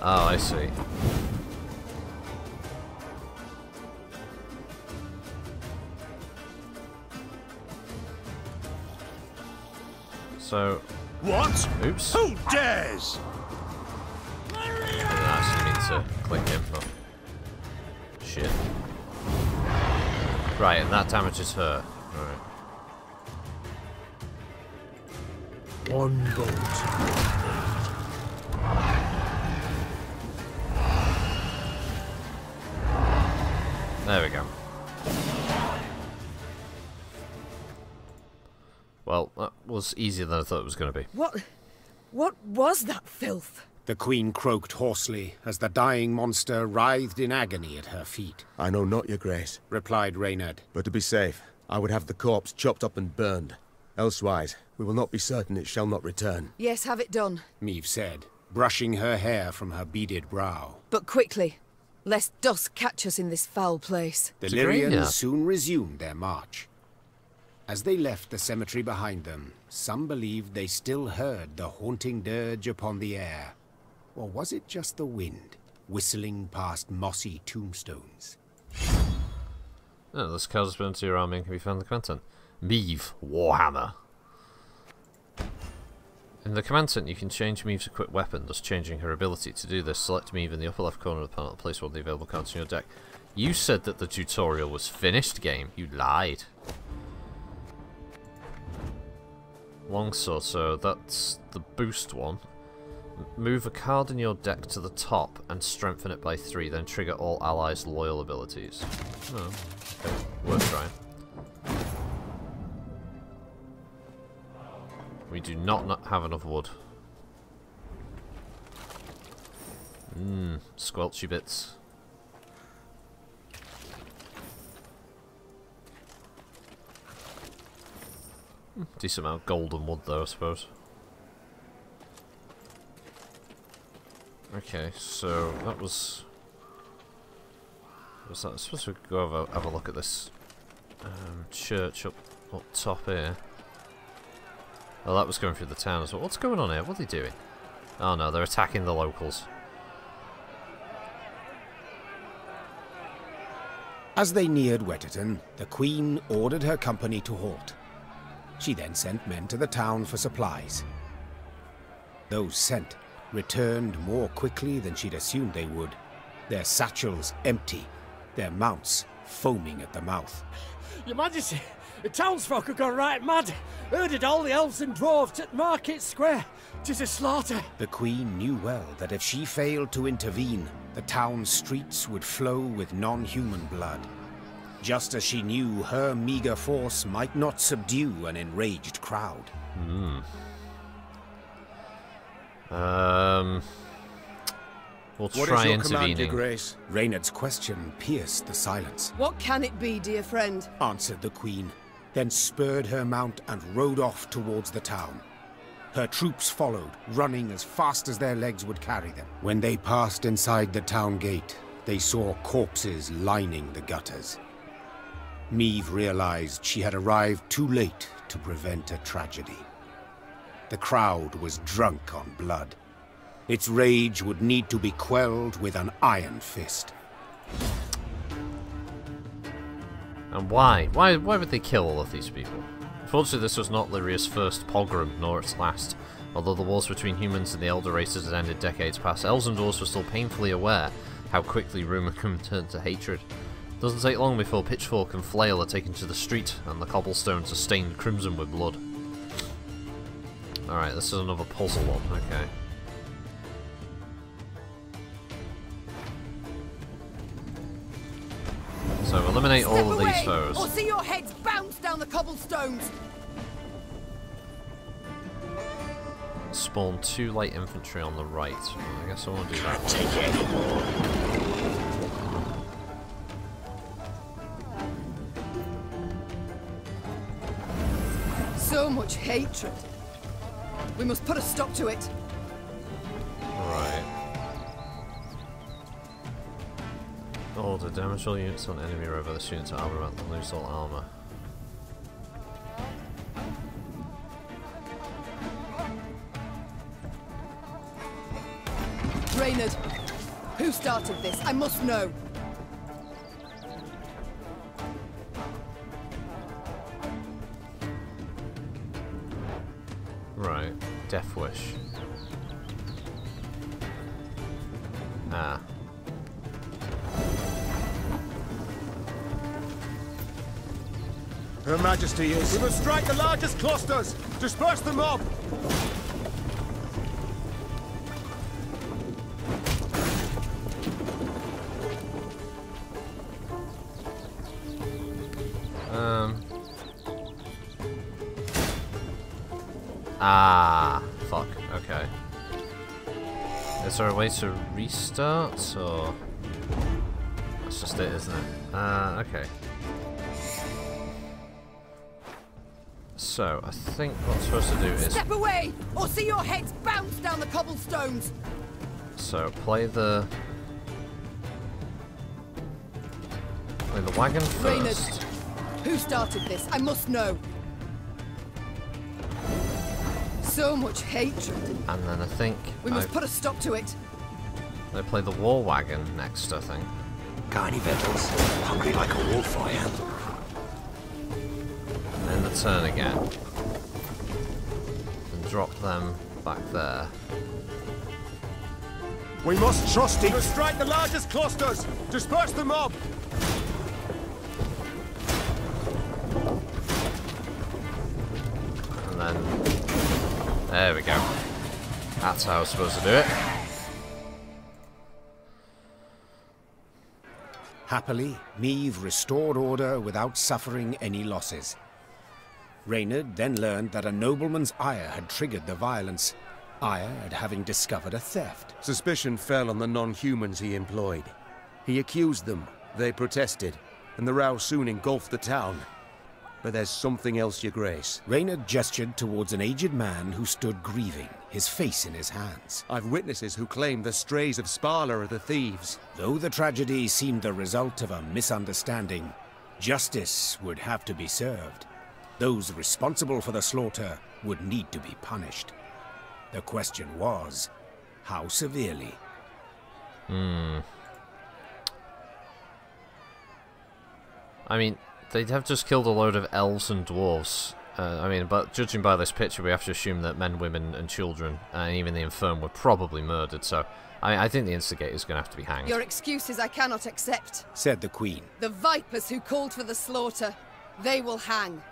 Oh, I see. So... What? Oops. Who dares? I didn't actually mean to click him, but... Shit. Right, and that damages her. Alright. One bolt. There we go. Well, that was easier than I thought it was going to be. What was that filth? The queen croaked hoarsely as the dying monster writhed in agony at her feet. I know not, your grace, replied Reynard. But to be safe, I would have the corpse chopped up and burned. Elsewise, we will not be certain it shall not return. Yes, have it done. Maeve said, brushing her hair from her beaded brow. But quickly, lest dusk catch us in this foul place. The Lyrians soon resumed their march. As they left the cemetery behind them, some believed they still heard the haunting dirge upon the air. Or was it just the wind, whistling past mossy tombstones? Oh, this card has been to your army and can be found in the content. Maeve, Warhammer. In the command center, you can change Maeve's equipped weapon, thus changing her ability to do this. Select Maeve in the upper left corner of the panel to place one of the available cards in your deck. You said that the tutorial was finished, game. You lied. Longsword, so that's the boost one. Move a card in your deck to the top and strengthen it by 3, then trigger all allies' loyal abilities. Oh, okay. Worth trying. We do not have enough wood. Squelchy bits. Decent amount of golden wood though, I suppose. Okay, so that was that supposed to go have a look at this church up top here. Oh, that was going through the town as well. What's going on here? What are they doing? Oh no, they're attacking the locals. As they neared Wetterton, the Queen ordered her company to halt. She then sent men to the town for supplies. Those sent returned more quickly than she'd assumed they would, their satchels empty, their mounts foaming at the mouth. Your Majesty, the townsfolk have gone right mad. Herded all the elves and dwarves at Market Square. 'Tis a slaughter. The Queen knew well that if she failed to intervene, the town's streets would flow with non-human blood. Just as she knew her meager force might not subdue an enraged crowd. We'll What try is your intervening. command, Your Grace? Reynard's question pierced the silence. What can it be, dear friend? Answered the Queen, then spurred her mount and rode off towards the town. Her troops followed, running as fast as their legs would carry them. When they passed inside the town gate, they saw corpses lining the gutters. Maeve realized she had arrived too late to prevent a tragedy. The crowd was drunk on blood. Its rage would need to be quelled with an iron fist. And why? Why would they kill all of these people? Unfortunately, this was not Lyria's first pogrom, nor its last. Although the wars between humans and the elder races had ended decades past, elves and dwarves were still painfully aware how quickly rumour can turn to hatred. It doesn't take long before pitchfork and flail are taken to the street, and the cobblestones are stained crimson with blood. Alright, this is another puzzle one, okay. So eliminate all of these foes. Or see your heads bounce down the cobblestones. Spawn 2 light infantry on the right. Well, I guess I want to do that. Take it. So much hatred. We must put a stop to it. Right. Order damage all units on enemy row by this unit's armament and lose all armor. Reynard, who started this? I must know. Right. Death Wish. Ah. Her Majesty is... We must strike the largest clusters! Disperse the mob! Ah, fuck. Okay. Is there a way to restart, or... That's just it, isn't it? Okay. So, I think what I'm supposed to do is... Step away, or see your heads bounce down the cobblestones! So, play the wagon first. Reynard, who started this? I must know. So much hatred. And then I think... We must put a stop to it. I play the war wagon next, I think. Got any victuals? Hungry like a wolf, I am. And then the turn again. And drop them back there. We must trust him to strike the largest clusters. Disperse the mob. And then there we go. That's how I was supposed to do it. Happily, Niamh restored order without suffering any losses. Reynard then learned that a nobleman's ire had triggered the violence, ire at having discovered a theft. Suspicion fell on the non-humans he employed. He accused them, they protested, and the row soon engulfed the town. But there's something else, Your Grace. Reynard gestured towards an aged man who stood grieving, his face in his hands. I've witnesses who claim the strays of Sparla are the thieves. Though the tragedy seemed the result of a misunderstanding, justice would have to be served. Those responsible for the slaughter would need to be punished. The question was, how severely? I mean, they'd have just killed a load of elves and dwarves. But judging by this picture, we have to assume that men, women, and children, and even the infirm, were probably murdered. So, I think the instigator is going to have to be hanged. Your excuses I cannot accept, said the Queen. The vipers who called for the slaughter, they will hang.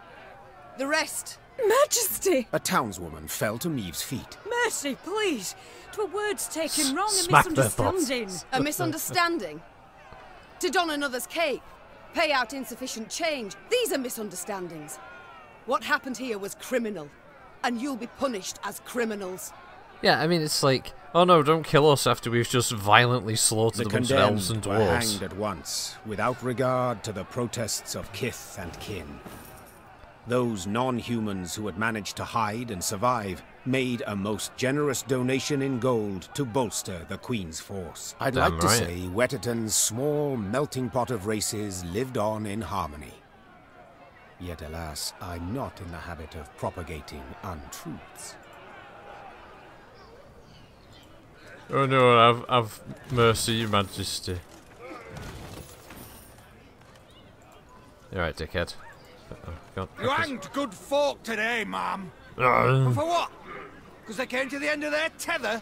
The rest... Majesty! A townswoman fell to Niamh's feet. Mercy, please! 'Twere words taken wrong, a Smack their misunderstanding. A misunderstanding? To don another's cape, pay out insufficient change, these are misunderstandings. What happened here was criminal, and you'll be punished as criminals. Yeah, I mean, it's like, oh no, don't kill us after we've just violently slaughtered a bunch of elves and were dwarves. hanged at once, without regard to the protests of kith and kin. Those non-humans who had managed to hide and survive made a most generous donation in gold to bolster the Queen's force. I'd like to say Wetterton's small melting pot of races lived on in harmony. Yet alas, I'm not in the habit of propagating untruths. Oh no, I've mercy, Your Majesty. You're right, dickhead. Oh, God. You hanged good folk today, ma'am. And for what? Because they came to the end of their tether?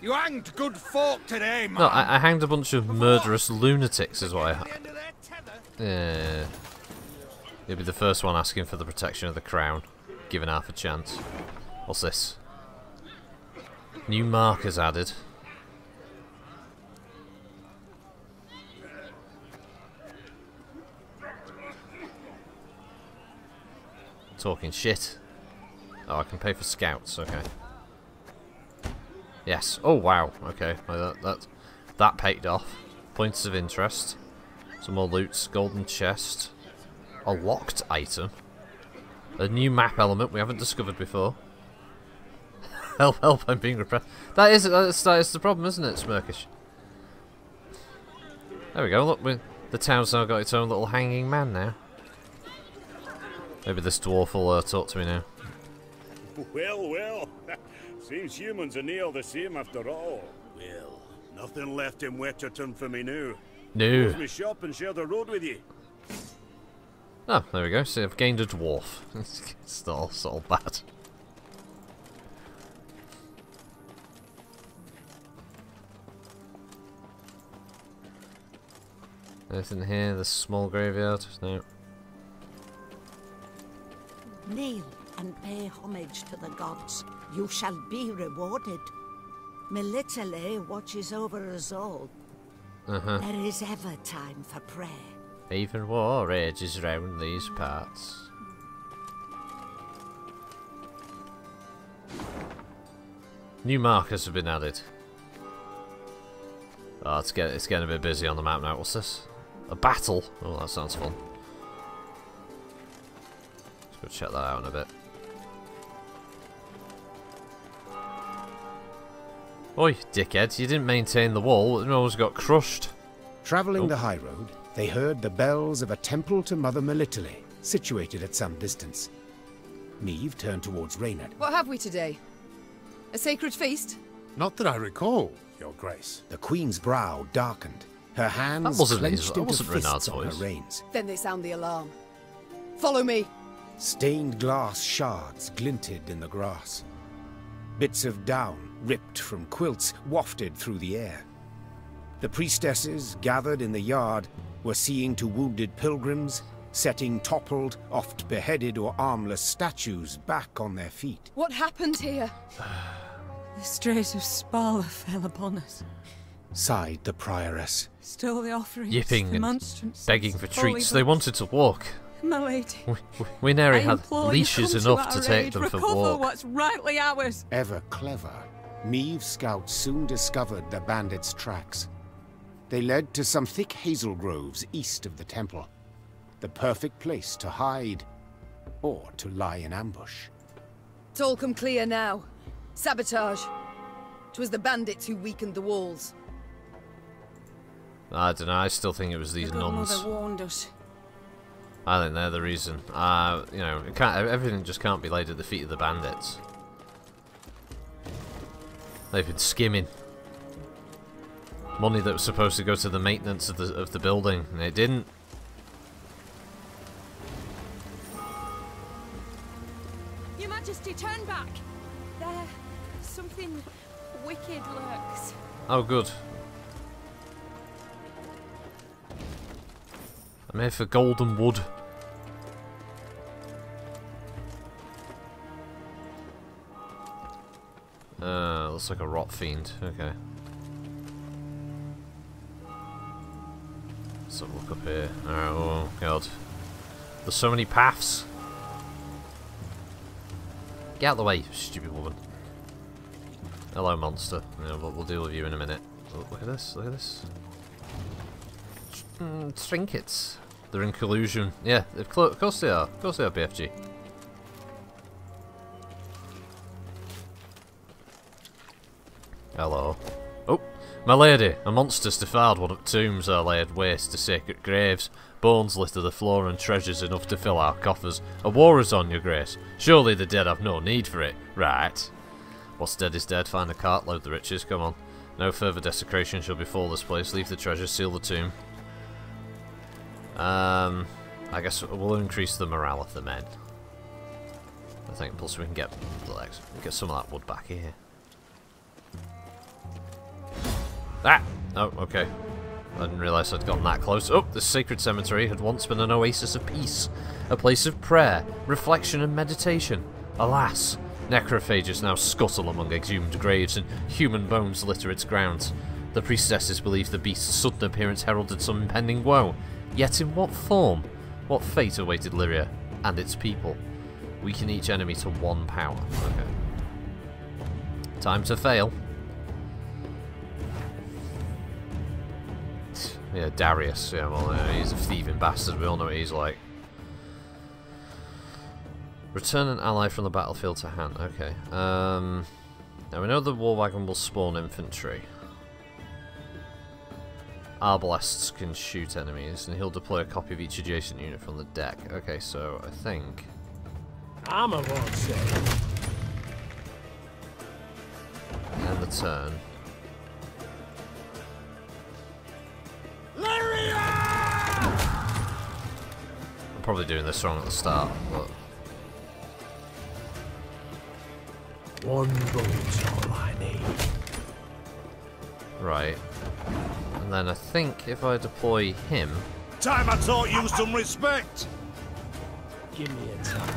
You hanged good folk today, ma'am. No, I hanged a bunch of murderous lunatics is what I Yeah. You'll be the first one asking for the protection of the crown, given half a chance. What's this? New markers added. Talking shit. Oh, I can pay for scouts. Okay. Yes. Oh wow. Okay. That paid off. Points of interest. Some more loots. Golden chest. A locked item. A new map element we haven't discovered before. Help! Help! I'm being repressed. That is the problem, isn't it, Smirkish? There we go. Look, the town's now got its own little hanging man now. Maybe this dwarf will talk to me now. Well, well. Seems humans are near the same after all. Well, nothing left in Wetterton for me now. No. Close my shop and share the road with you. Oh, there we go. See, I've gained a dwarf. It's not all bad. Anything here? The small graveyard? No. Kneel and pay homage to the gods. You shall be rewarded. Melitele watches over us all. There is ever time for prayer. Even war rages round these parts. New markers have been added. Oh, it's getting a bit busy on the map now. What's this? A battle? Oh, that sounds fun. Let's go check that out in a bit. Oi, dickhead, you didn't maintain the wall, it almost got crushed. Travelling the high road, they heard the bells of a temple to Mother Melitele, situated at some distance. Niamh turned towards Reynard. What have we today? A sacred feast? Not that I recall, Your Grace. The Queen's brow darkened. Her hands clenched into fists on her reins. Then they sound the alarm. Follow me. Stained glass shards glinted in the grass. Bits of down, ripped from quilts, wafted through the air. The priestesses, gathered in the yard, were seeing to wounded pilgrims, setting toppled, oft beheaded or armless statues back on their feet. What happened here? The strays of Spala fell upon us. Sighed the prioress. Stole the offerings, Yipping the and monstrance, begging for holy treats. They books. wanted to walk. My lady, We nearly I had implore leashes you, come enough to our take aid, them for recover walk. what's rightly ours. Ever clever, Meave's scouts soon discovered the bandits' tracks. They led to some thick hazel groves east of the temple. The perfect place to hide, or to lie in ambush. It's all come clear now. Sabotage. 'Twas the bandits who weakened the walls. I don't know, I still think it was these The nuns. Godmother warned us. I think they're the reason. You know, it can't, everything just can't be laid at the feet of the bandits. They've been skimming money that was supposed to go to the maintenance of the building, and it didn't. Your Majesty, turn back. There, something wicked lurks. Oh, good. I'm here for golden wood. Looks like a rot fiend. Okay. Let's have a look up here. Alright, oh god. There's so many paths. Get out of the way, stupid woman. Hello, monster. Yeah, we'll deal with you in a minute. Oh, look at this, look at this. Trinkets. They're in collusion. Yeah, of course they are. Of course they are, BFG. Hello. Oh, my lady. A monster's defiled one of the tombs are laid waste to sacred graves. Bones litter the floor and treasures enough to fill our coffers. A war is on, your grace. Surely the dead have no need for it. Right. What's dead is dead. Find a cart, load the riches. Come on. No further desecration shall befall this place. Leave the treasure, seal the tomb. I guess we'll increase the morale of the men. I think. Plus we can get some of that wood back here. Ah! Oh, okay. I didn't realise I'd gotten that close. Oh, the sacred cemetery had once been an oasis of peace, a place of prayer, reflection and meditation. Alas, necrophages now scuttle among exhumed graves and human bones litter its grounds. The priestesses believe the beast's sudden appearance heralded some impending woe. Yet in what form? What fate awaited Lyria and its people? Weaken each enemy to 1 power. Okay. Time to fail. Yeah, Darius. Yeah, well, he's a thieving bastard. We all know what he's like. Return an ally from the battlefield to hand. Okay. Now we know the war wagon will spawn infantry. Arbalests can shoot enemies, and he'll deploy a copy of each adjacent unit from the deck. Okay, so I think... Armor won't save. End the turn. I'm probably doing this wrong at the start, but... One bullet's all I need. Right. And then I think if I deploy him... Time I taught you some respect! Give me a time.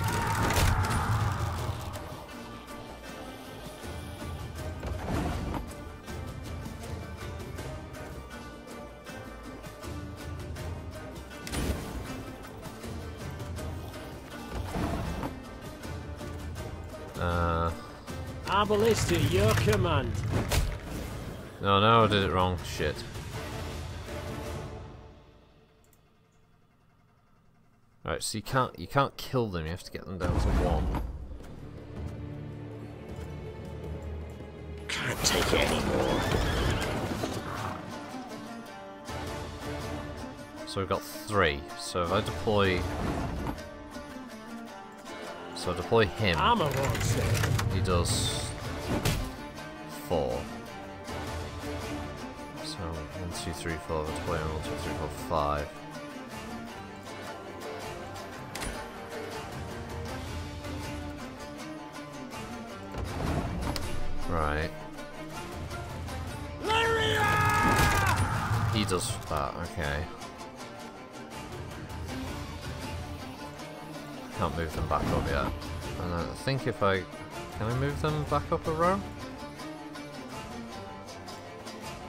Ballista, your command. No, I did it wrong. Shit. Right, so you can't kill them. You have to get them down to 1. Can't take it anymore. So we've got 3. So if I deploy... So I deploy him. Armor won't save. He does 4. So 1, 2, 3, 4. I deploy him 1, 2, 3, 4, 5. Right. He does that, okay. Can't move them back up yet. And I think if I... Can I move them back up a row?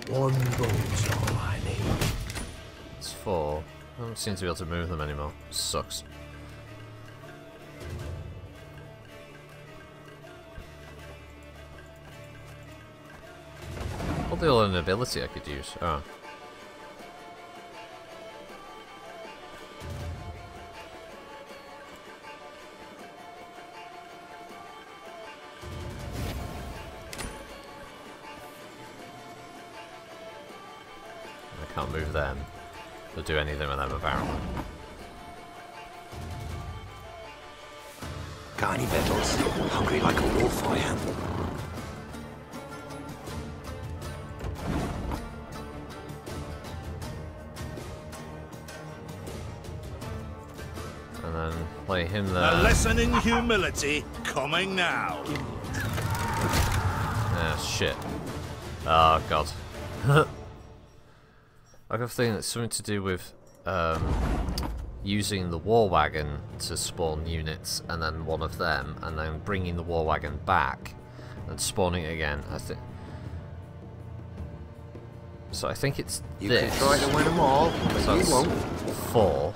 One boat's all I need. It's 4. I don't seem to be able to move them anymore. Sucks. What the other ability I could use? Oh. I can't move them. Or do anything with them apparently. Got any victuals? Hungry like a wolf I am. And then play him there. A lesson in humility coming now. Ah, shit. Oh, God. I have a feeling it's something to do with using the war wagon to spawn units, and then one of them, and then bringing the war wagon back and spawning it again. I think. So I think it's you this. can try to win them all, but so you won't. 4.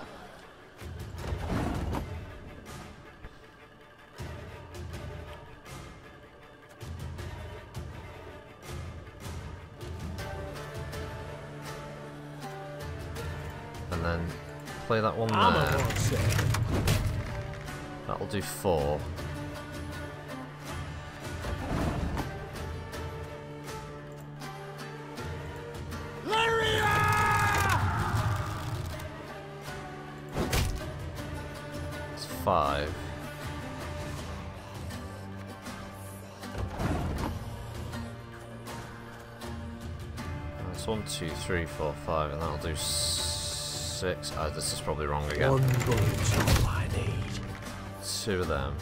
And then play that one there. That'll do 4. It's 5. That's 1, 2, 3, 4, 5, and that'll do 6. Oh, this is probably wrong again. One boat's all I need. 2 of them.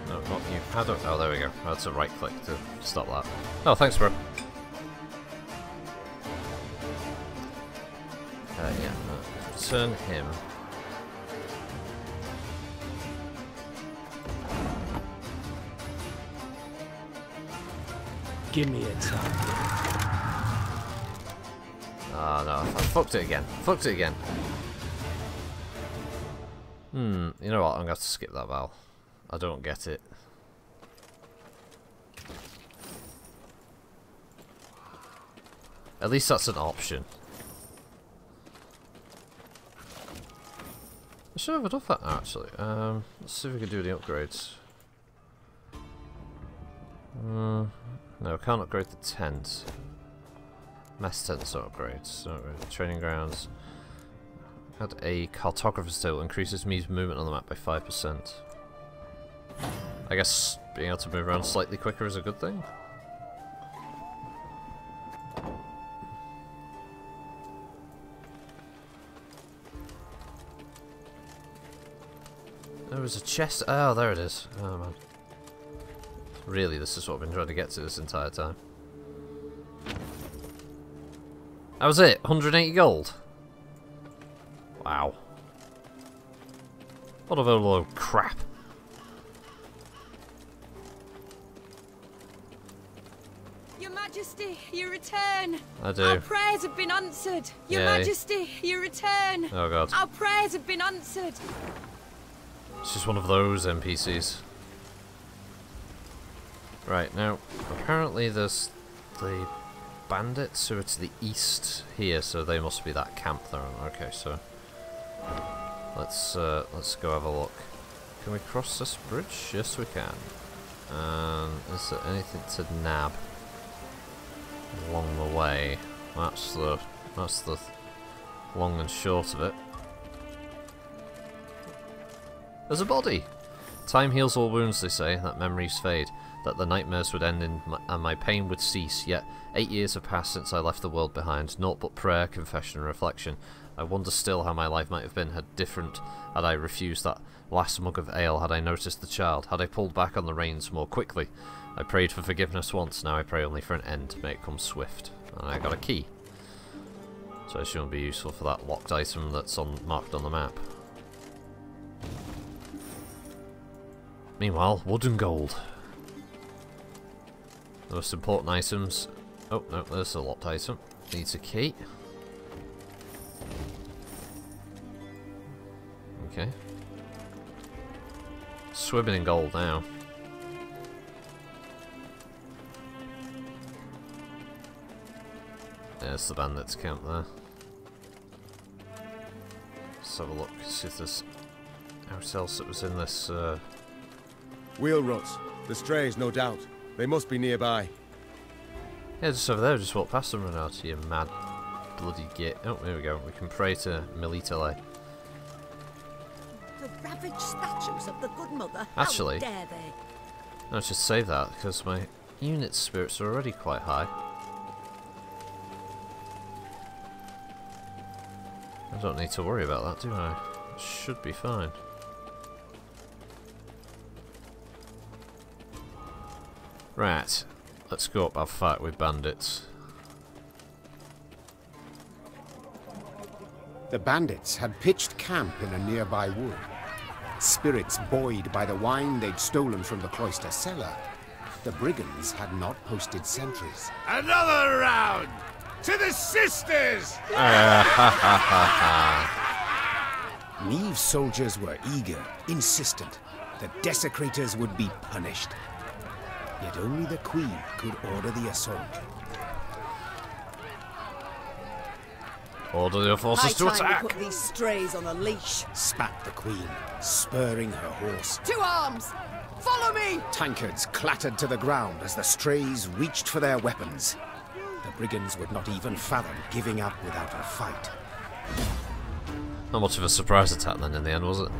No, not you. How do? Oh, there we go. That's a right click to stop that. Oh, thanks, bro. Yeah. Return him. Give me a target. Ah, no, I fucked it again. Fucked it again. You know what? I'm gonna have to skip that, Val. I don't get it. At least that's an option. I should have done that actually. Let's see if we can do the upgrades. No, can't upgrade the tent. Mess tents are upgrades. So, training grounds. Add a cartographer's table, increases me's movement on the map by 5%. I guess being able to move around slightly quicker is a good thing. There was a chest. Oh, there it is. Oh, man. Really, this is what I've been trying to get to this entire time. That was it. 180 gold. Wow. What a load of crap. Your Majesty, you return. I do. Our prayers have been answered. Your Yay. Majesty, you return. Oh, God. Our prayers have been answered. It's just one of those NPCs. Right, now, apparently there's the bandits who are to the east here, so they must be that camp they're on. Okay, so let's go have a look. Can we cross this bridge? Yes, we can. Is there anything to nab along the way? That's the long and short of it. There's a body! Time heals all wounds, they say, that memories fade, that the nightmares would end and my pain would cease, yet 8 years have passed since I left the world behind, naught but prayer, confession and reflection. I wonder still how my life might have been had I refused that last mug of ale, had I noticed the child, had I pulled back on the reins more quickly. I prayed for forgiveness once, now I pray only for an end, may it come swift. And I got a key. So I assume it'll be useful for that locked item that's marked on the map. Meanwhile, wood and gold. The most important items. Oh, no, there's a locked item. Needs a key. Okay. Swimming in gold now. There's the bandits camp there. Let's have a look, see if there's anything else that was in this. Wheel ruts. The strays, no doubt. They must be nearby. Yeah, just over there, just walk past them, run out, you mad bloody git. Oh, there we go. We can pray to Melitele. The ravaged statues of the Good Mother. Actually, how dare they? I should save that because my unit spirits are already quite high. I don't need to worry about that, do I? Should be fine. Right, let's go up, have a fight with bandits. The bandits had pitched camp in a nearby wood. Spirits buoyed by the wine they'd stolen from the cloister cellar, the brigands had not posted sentries. Another round! To the sisters! Neve's soldiers were eager, insistent. The desecrators would be punished. Yet only the Queen could order the assault. Order your forces to attack! Put these strays on a leash. Spat the Queen, spurring her horse. To arms! Follow me! Tankards clattered to the ground as the strays reached for their weapons. The brigands would not even fathom giving up without a fight. Not much of a surprise attack then in the end, was it?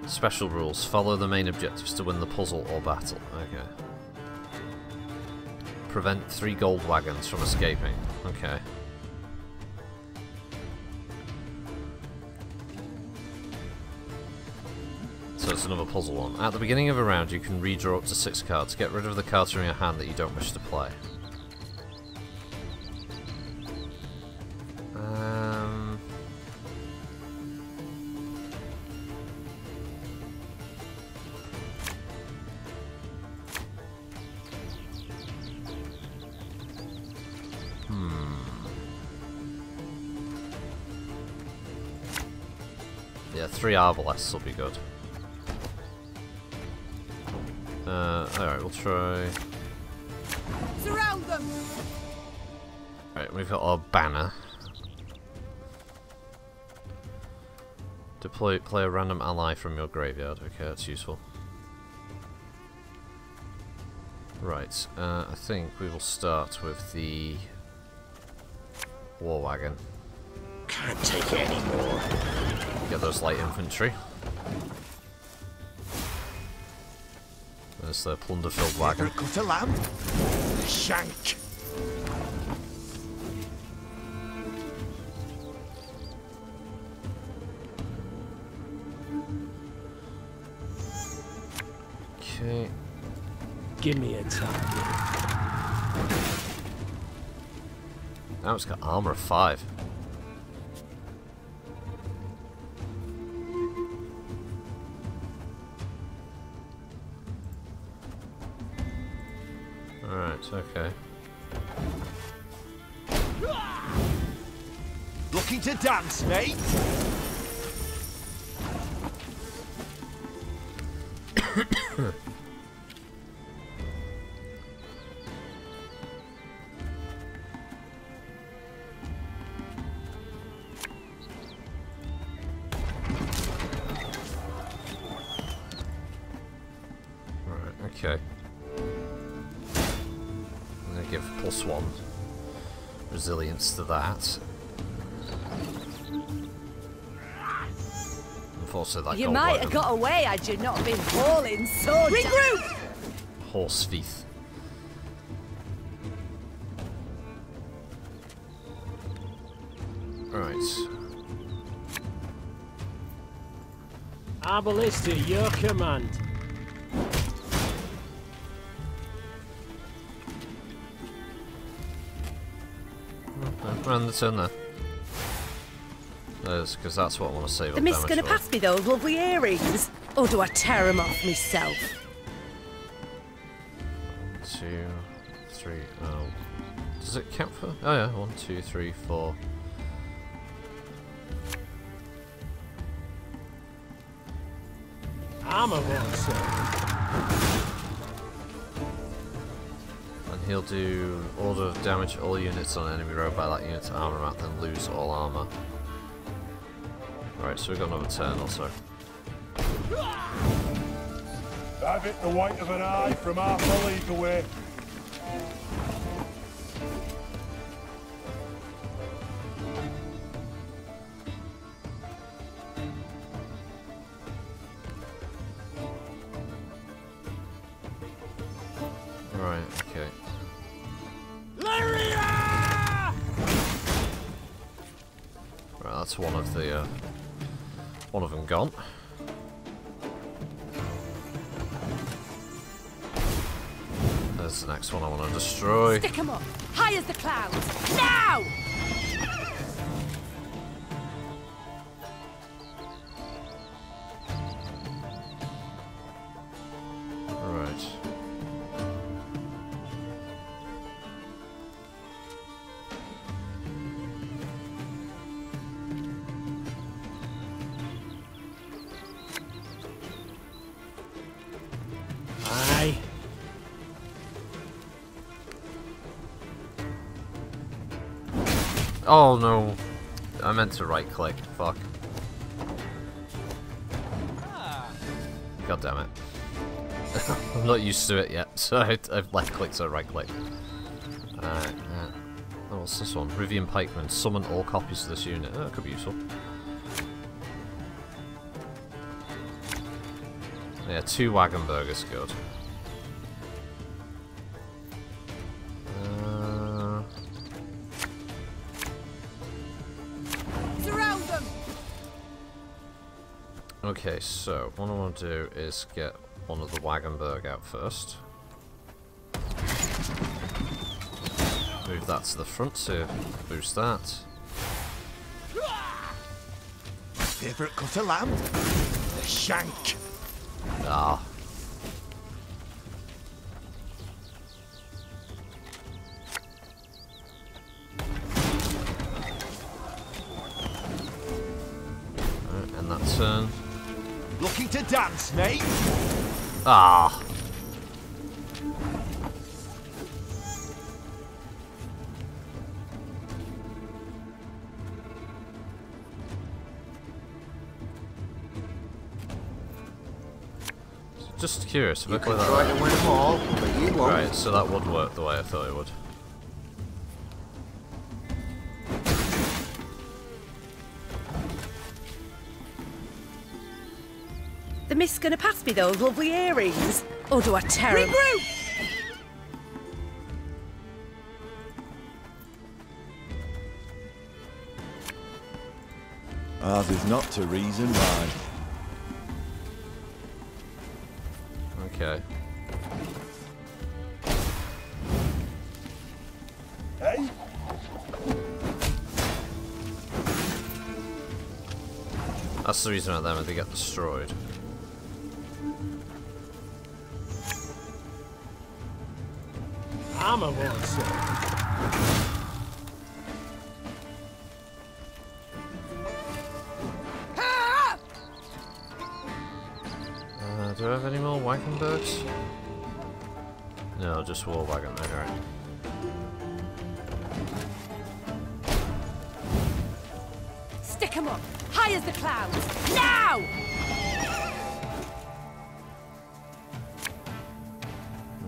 Special rules. Follow the main objectives to win the puzzle or battle. Okay. Prevent 3 gold wagons from escaping. Okay. So it's another puzzle one. At the beginning of a round you can redraw up to 6 cards. Get rid of the cards from your hand that you don't wish to play. Yeah, 3 arbalests will be good. Alright, we'll try. Surround them! Right, we've got our banner. Play a random ally from your graveyard. Okay, that's useful. Right, I think we will start with the war wagon. Can't take it anymore. Get those light infantry. There's the plunder-filled wagon. Cut a lamb? Shank. Okay. Give me a target. Now it's got armor of 5. Alright, okay. Looking to dance, mate? Okay. I'm going to give +1 resilience to that. And Unfortunately, that You gold might wagon. have got away had you not been hauling so regroup! Horse thief. Right. Arbalista, your command. Run the turn there. Because that's what I want to save The up mist damage gonna for. pass me those lovely earrings? Or do I tear 'em off myself? 2, 3, oh. Does it count for? Oh yeah, 1, 2, 3, 4. Armor one, sir. And he'll do order of damage all units on enemy row by that unit's armor map, then lose all armor. Right, so we've got another turn also. Have it the white of an eye from half a league away. Right, okay. Right, that's one of the one of them gone. There's the next one I want to destroy. Stick 'em up! High as the clouds! Now! Right. Aye. Oh no. I meant to right click. Fuck. God damn it. I'm not used to it yet, so I've left clicked so right click. Oh, what's this one? Rivian Pikeman. Summon all copies of this unit. Oh, that could be useful. Yeah, 2 wagon burgers, good. Surround them! Okay, so what I want to do is get one of the Wagenberg out first. Move that to the front to boost that. Favourite cut of lamb? The shank. Ah. Right, and that turn. Looking to dance, mate? Ah. Just curious, if I play that try to win them all, but you won't. Right, so that would work the way I thought it would. The mist's gonna pass me those lovely earrings? Or do I tear 'em? Regroup! Ours is not to reason why. Okay. Hey? That's the reason about them, if they get destroyed. Armor one, sir. Do I have any more Wagenbergs? No, just war wagon, alright. Stick 'em up! High as the clouds! Now!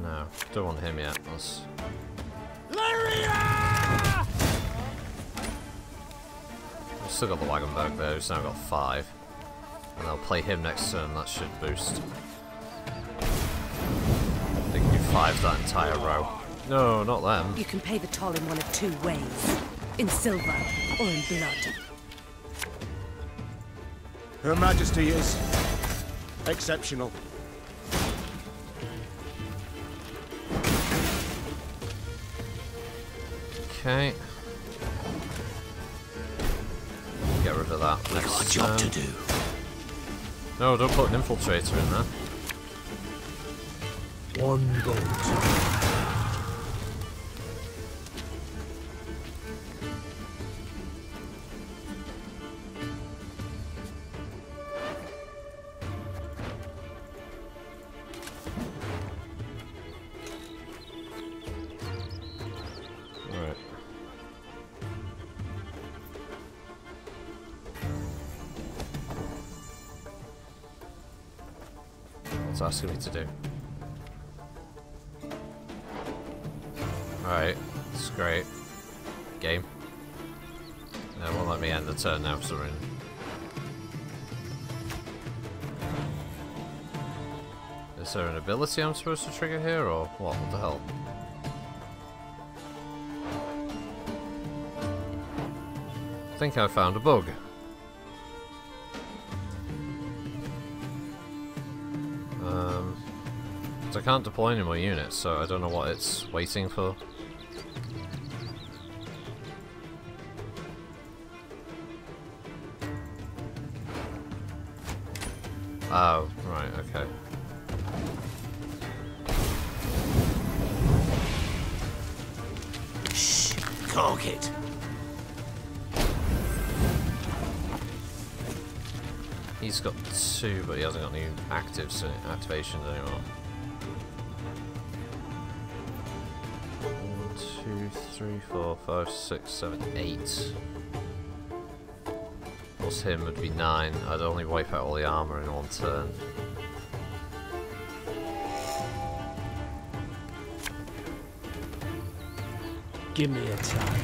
No, don't want him yet. Let's... We've still got the Wagenberg there, we've now got 5. And I'll play him next turn, that should boost. They can do 5 that entire row. No, not them. You can pay the toll in one of 2 ways. In silver or in blood. Her Majesty is exceptional. Okay. Get rid of that. We got a job to do. No, don't put an infiltrator in there. 1 gold. What's asking me to do? Alright, that's great. Game. No, it won't let me end the turn now for some reason. Is there an ability I'm supposed to trigger here, or what? What the hell? I think I found a bug. I can't deploy any more units, so I don't know what it's waiting for. Oh, right, okay. Shh, cork it. He's got 2, but he hasn't got any activations anymore. 1, 2, 3, 4, 5, 6, 7, 8. Plus him would be 9. I'd only wipe out all the armor in 1 turn. Give me a time.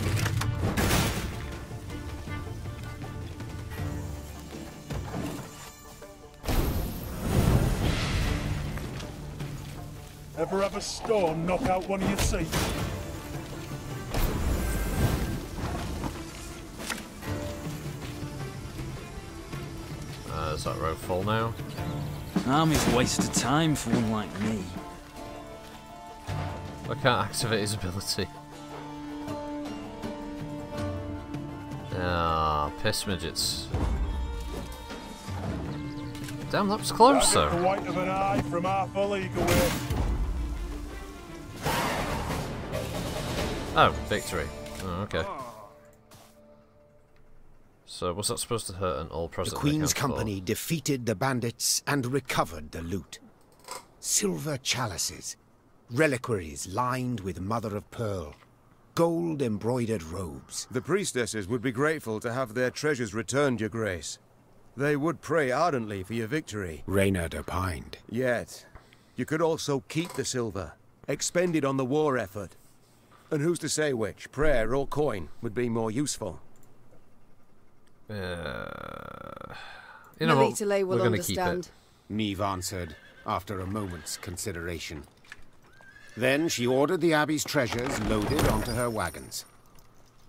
Ever have a storm knock out one of your seats? Is that row full now? Army's a waste of time for one like me. I can't activate his ability. Ah, piss midgets. Damn, that was close though. The white of an eye from half a league away. Oh, victory. Oh, okay. So, was that supposed to hurt an all-present? The Queen's company defeated the bandits and recovered the loot. Silver chalices, reliquaries lined with mother-of-pearl, gold-embroidered robes. The priestesses would be grateful to have their treasures returned, Your Grace. They would pray ardently for your victory. Reynard opined. Yet, you could also keep the silver, expend it on the war effort. And who's to say which, prayer or coin, would be more useful? You know what? Melitele will We're going to keep understand. it. Neve answered, after a moment's consideration. Then she ordered the Abbey's treasures loaded onto her wagons.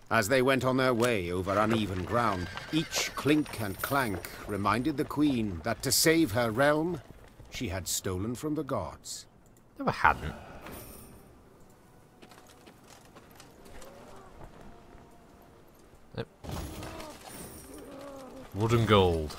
As they went on their way over uneven ground, each clink and clank reminded the Queen that to save her realm, she had stolen from the gods. No, I hadn't. Yep. Wood and gold.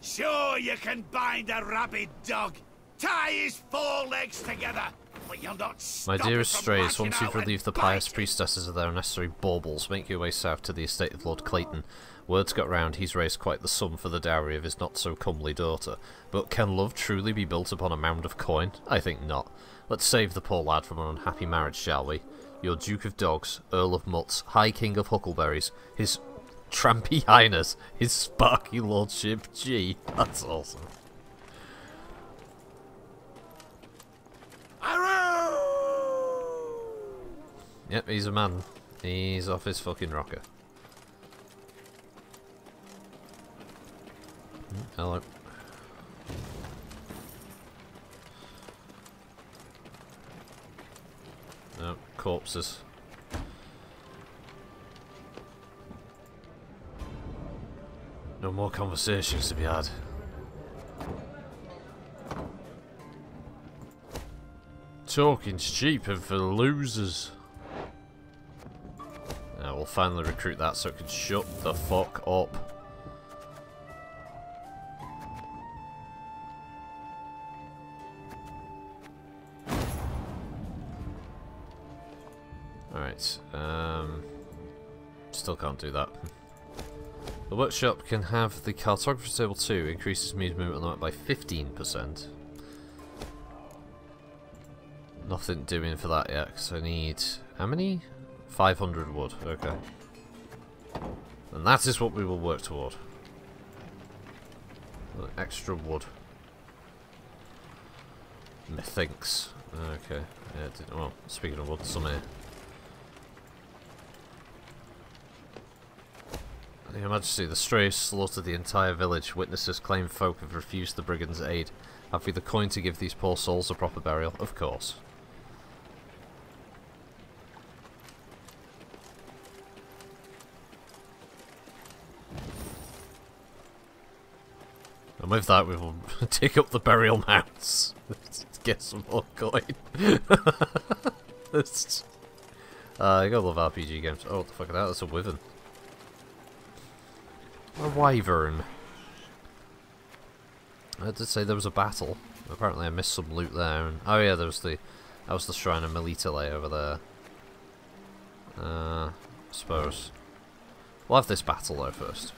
Sure you can bind a rabid dog, tie his 4 legs together, but you'll not stop My dearest it from strays, lashing once you've out and relieved the pious priestesses of their unnecessary baubles, make your way south to the estate of Lord Clayton. Word's got round he's raised quite the sum for the dowry of his not-so-comely daughter. But can love truly be built upon a mound of coin? I think not. Let's save the poor lad from an unhappy marriage, shall we? Your Duke of Dogs, Earl of Mutts, High King of Huckleberries, his Trampy Highness, his Sparky Lordship G. That's awesome. Yep, he's a man. He's off his fucking rocker. Hello. No, corpses. No more conversations to be had. Talking's cheap and for losers. Now we'll finally recruit that so it can shut the fuck up. Alright, still can't do that. The workshop can have the cartographer's table 2, increases means movement on the map by 15%. Nothing doing for that yet, because I need... how many? 500 wood, okay. And that is what we will work toward. Extra wood. Methinks. Okay, yeah, well, speaking of wood, some here. Your Majesty, the strays slaughtered the entire village. Witnesses claim folk have refused the brigands' aid. Have we the coin to give these poor souls a proper burial? Of course. And with that, we will take up the burial mounds. Get some more coin. You gotta love RPG games. Oh, what the fuck is that? That's a wyvern. A wyvern. I did say there was a battle. Apparently I missed some loot there. And, oh yeah, that was the shrine of Melitele over there. I suppose. We'll have this battle though first.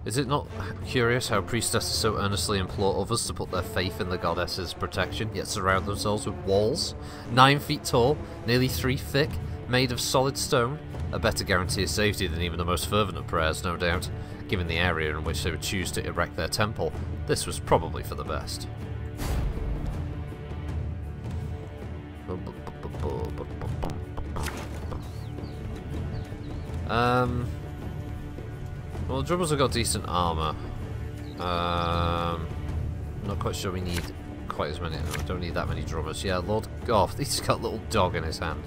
Is it not curious how priestesses so earnestly implore others to put their faith in the goddess's protection, yet surround themselves with walls? 9 feet tall, nearly 3 thick, made of solid stone? A better guarantee of safety than even the most fervent of prayers, no doubt. Given the area in which they would choose to erect their temple, this was probably for the best. Well, the drummers have got decent armor. I'm not quite sure we need quite as many. We don't need that many drummers. Yeah, Lord Goth, he's got a little dog in his hand.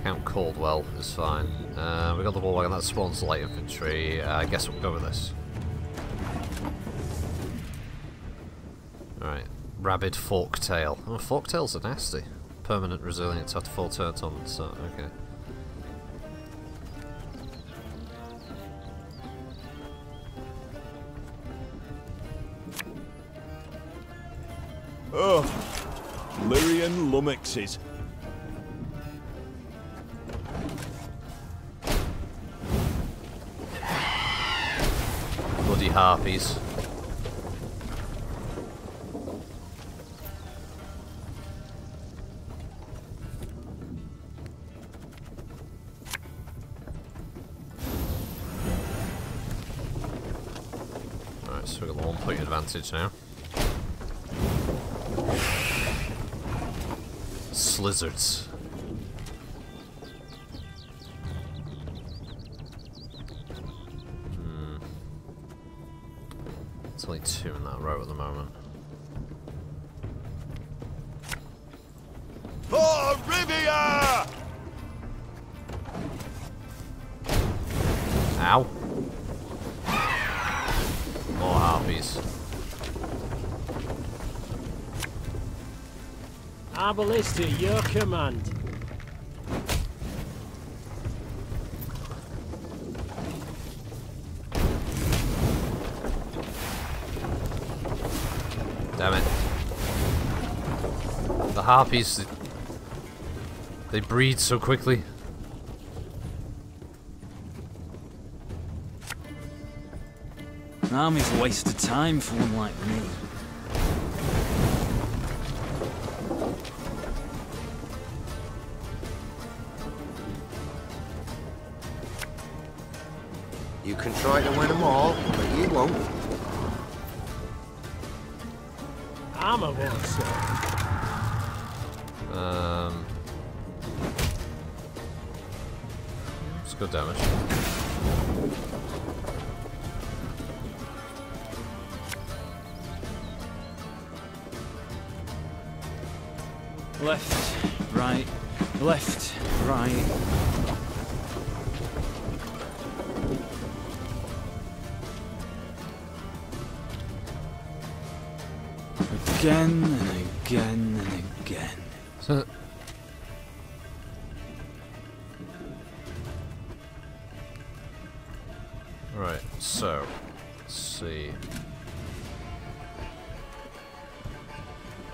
Count Caldwell is fine. We got the wall wagon, that spawns light infantry. I guess we'll go with this. Alright, rabid forktail. Oh, forktails are nasty. Permanent resilience after 4 turns on, so okay. Oh, Lyrian lummoxes. Bloody harpies. Alright, so we've got the 1 point advantage now. Slizzards. There's only 2 in that row at the moment. For Rivia! Ow. More harpies. Arbalista, your command. Damn it. The harpies, they breed so quickly. An army's a waste of time for one like me. You can try to win them all, but you won't. Armor won't, sir. Let's good damage. Left, right, left, right. Again and again and again. So, right, so let's see.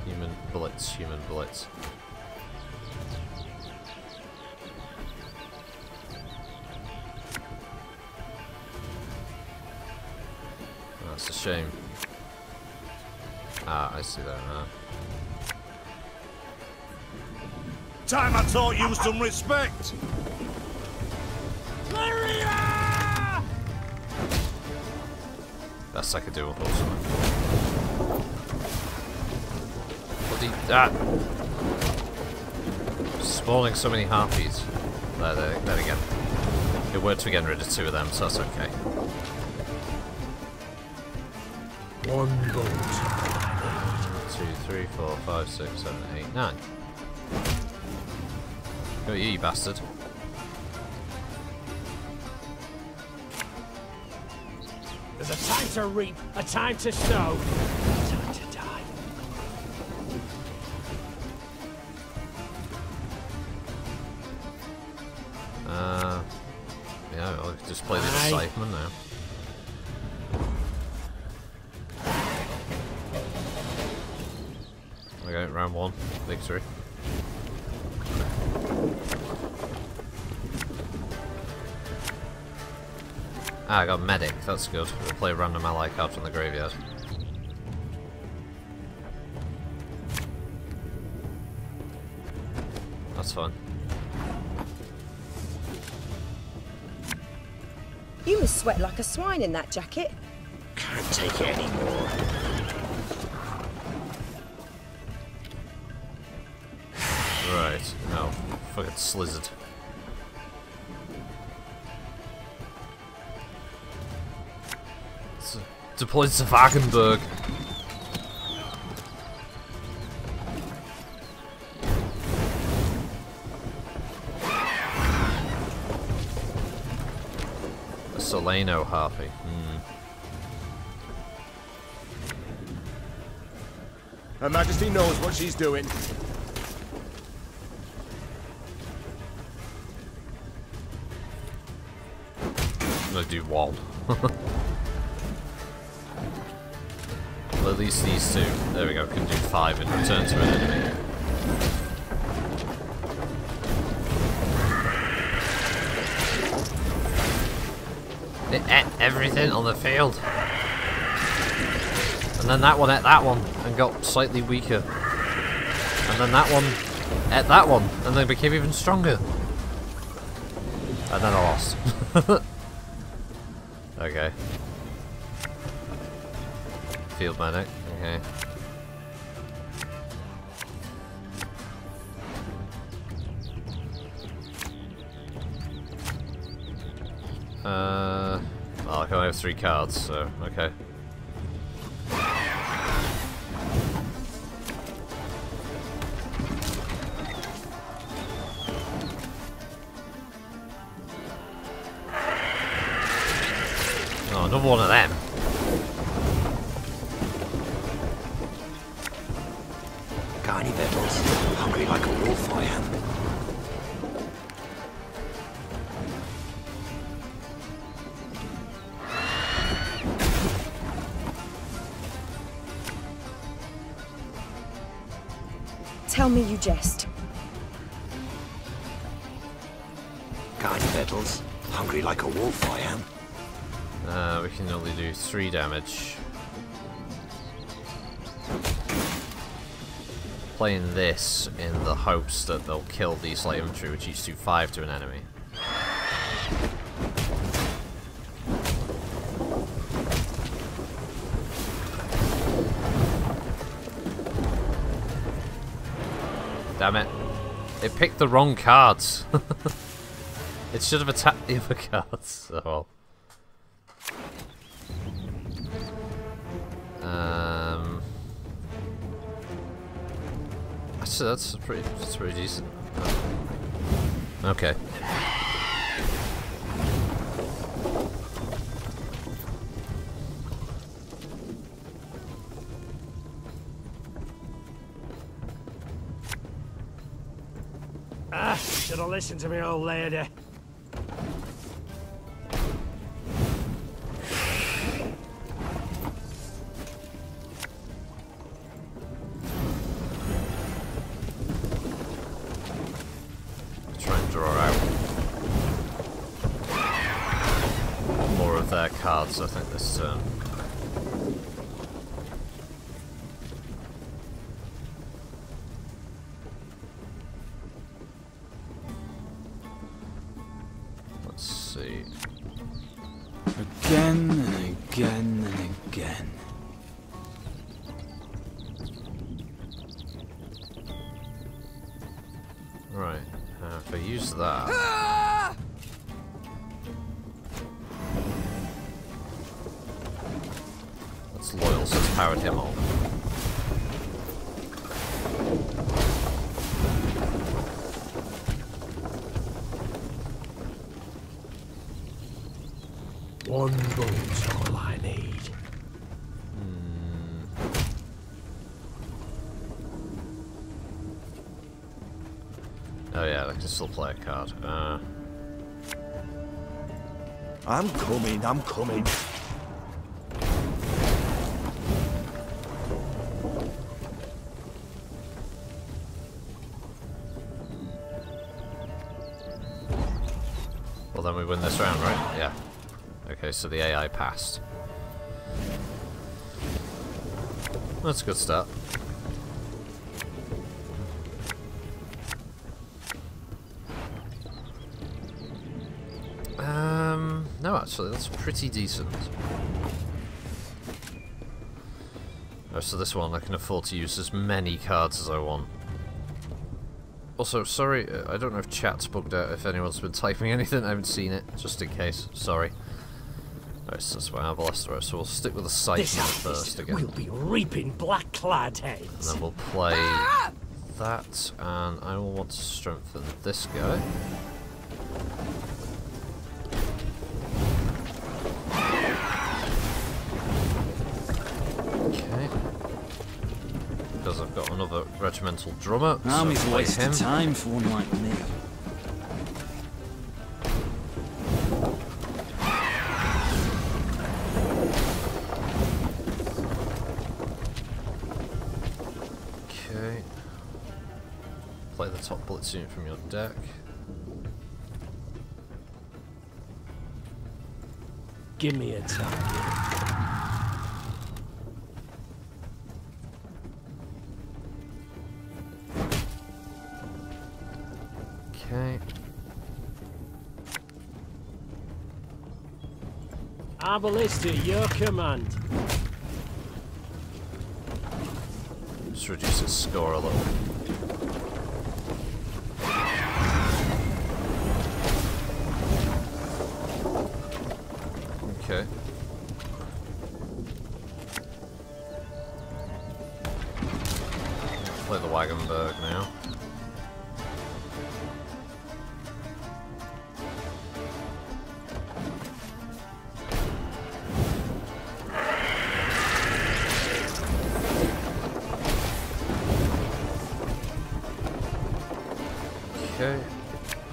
Human bullets, human bullets. Oh, that's a shame. Ah, I see that now. Time I taught you some respect. Best I could do, unfortunately. Bloody that! Spawning so many harpies. There again. It worked for getting rid of 2 of them, so that's okay. One bolt. 2, 3, 4, 5, 6, 7, 8, 9. Go you bastard. There's a time to reap, a time to sow, a time to die. Yeah, I'll just play the Decipherman now. Okay, round 1, victory. Ah, I got medic, that's good. We'll play a random ally card from the graveyard. That's fun. You must sweat like a swine in that jacket. Can't take it anymore. Right, oh, fucking slizzard. Deployed to Wagenburg. A Solano harpy. Her Majesty knows what she's doing. I'm gonna do one. Well, at least these 2, there we go, can do 5 in return to an enemy. It ate everything on the field. And then that one ate that one and got slightly weaker. And then that one ate that one and then became even stronger. And then I lost. Okay. Field medic, okay. Well, I can only have 3 cards, so okay. Oh, another one of them. Got any victuals? Hungry like a wolf I am. Tell me you jest. Got any victuals? Hungry like a wolf I am. We can only do 3 damage. Playing this in the hopes that they'll kill these light infantry, which each do 5 to an enemy. Damn it. It picked the wrong cards. It should have attacked the other cards, so... Actually, that's pretty decent. Okay. Should have listened to me, old lady. Try and draw out more of their cards, I think, this turn. Again and again and again. Right, if I use that... That's loyal, so it's powered him on. One bullet's all I need. Oh yeah, I can still play a card. I'm coming, I'm coming. Well, then we win this round, right? Yeah. Okay, so the AI passed. That's a good start. No, actually, that's pretty decent. Oh, so this one I can afford to use as many cards as I want. Also, sorry, I don't know if chat's bugged out, if anyone's been typing anything, I haven't seen it, just in case, sorry. Alright, so that's why I have a last row, so we'll stick with the Siphon first again. We'll be reaping black-clad heads. And then we'll play that, and I will want to strengthen this guy. Okay. Because I've got another regimental drummer, so Army's play waste him. of time for one like me. Okay. Play the top bullet unit from your deck. Give me a target. Okay. Arbalista, your command. Just reduce its score a little. Okay. Play the Wagenberg now. Okay,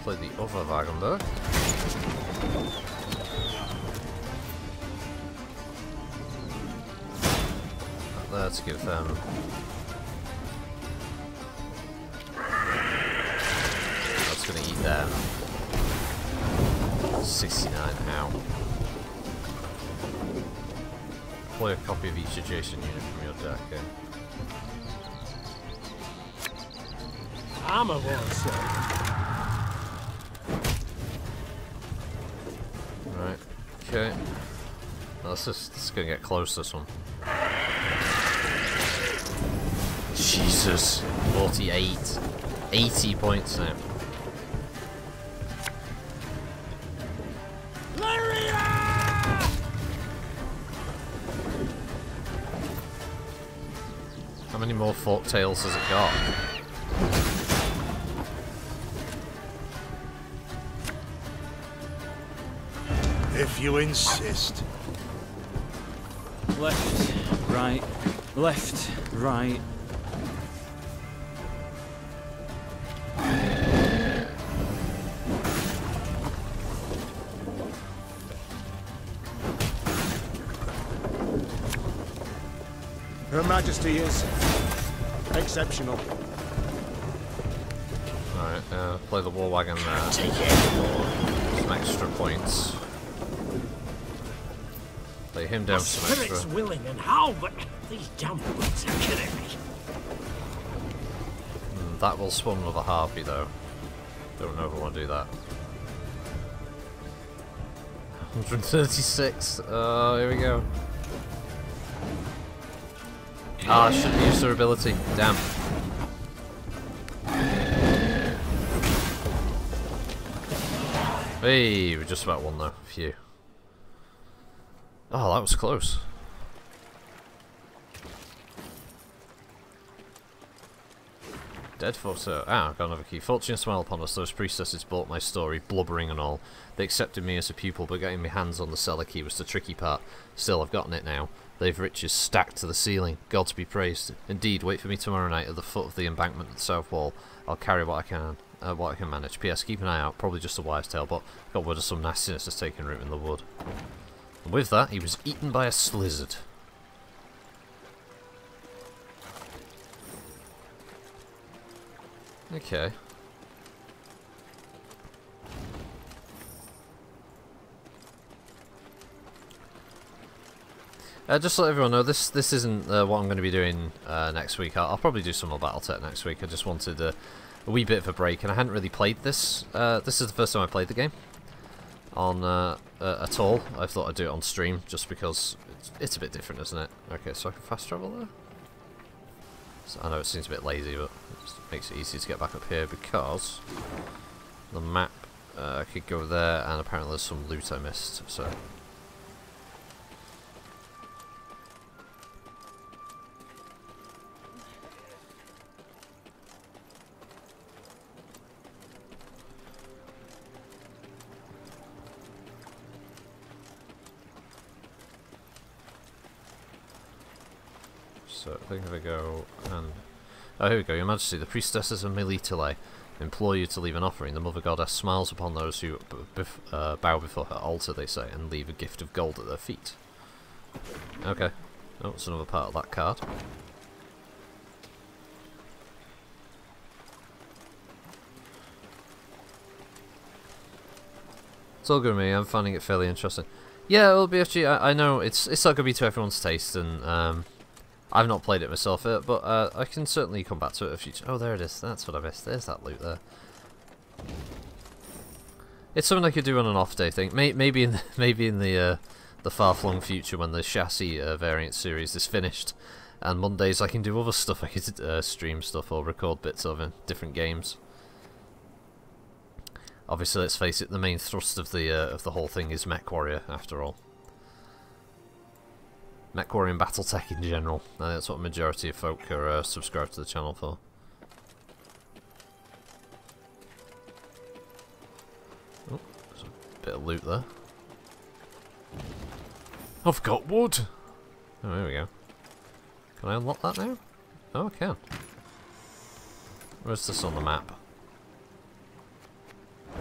play the other Wagenberg. Let's give them... That's gonna eat them. 69, ow. Play a copy of each adjacent unit from your deck, okay. Armor won't save. Right, okay. Well, this is gonna get close, this one. Jesus, 48. 80 points now. many more fork tails has it got? If you insist. Left, right, left, right. Her Majesty is exceptional. Alright, play the war wagon there. Some extra points. Lay him down some extra. Spirit's willing and how, but these damn boots are killing me. That will spawn another harpy though. Don't know if I want to do that. 136. Oh, here we go. Ah, I shouldn't use their ability. Damn. Hey, we just about won though. Phew. Oh, that was close. Dead photo. Ah, I've got another key. Fortune smiled upon us. Those priestesses bought my story, blubbering and all. They accepted me as a pupil, but getting my hands on the cellar key was the tricky part. Still, I've gotten it now. They've riches stacked to the ceiling. God to be praised. Indeed, wait for me tomorrow night at the foot of the embankment at the south wall. I'll carry what I can manage. P.S. Keep an eye out. Probably just a wives' tale, but got word of some nastiness has taken root in the wood. And with that, he was eaten by a slizzard. Okay. Just to let everyone know, this isn't what I'm going to be doing next week. I'll probably do some more BattleTech next week. I just wanted a wee bit of a break, and I hadn't really played this. This is the first time I played the game on at all. I thought I'd do it on stream, just because it's a bit different, isn't it? Okay, so I can fast travel there? So I know it seems a bit lazy, but it just makes it easy to get back up here, because the map could go there, and apparently there's some loot I missed, so... So I think if I go and... Oh, here we go. Your Majesty, the priestesses of Melitele implore you to leave an offering. The Mother Goddess smiles upon those who bow before her altar, they say, and leave a gift of gold at their feet. Okay. Oh, it's another part of that card. It's all good with me. I'm finding it fairly interesting. Yeah, it'll be actually... I know it's not going to be to everyone's taste, and... I've not played it myself, but I can certainly come back to it in future. Oh, there it is. That's what I missed. There's that loot there. It's something I could do on an off day thing. Maybe in the far-flung future when the chassis variant series is finished, and Mondays I can do other stuff. I could stream stuff or record bits of in different games. Obviously, let's face it. The main thrust of the whole thing is Mech Warrior, after all. Mech Warrior and BattleTech in general. I think that's what a majority of folk are subscribed to the channel for. Oh, there's a bit of loot there. I've got wood! Oh, there we go. Can I unlock that now? Oh, I can. Where's this on the map?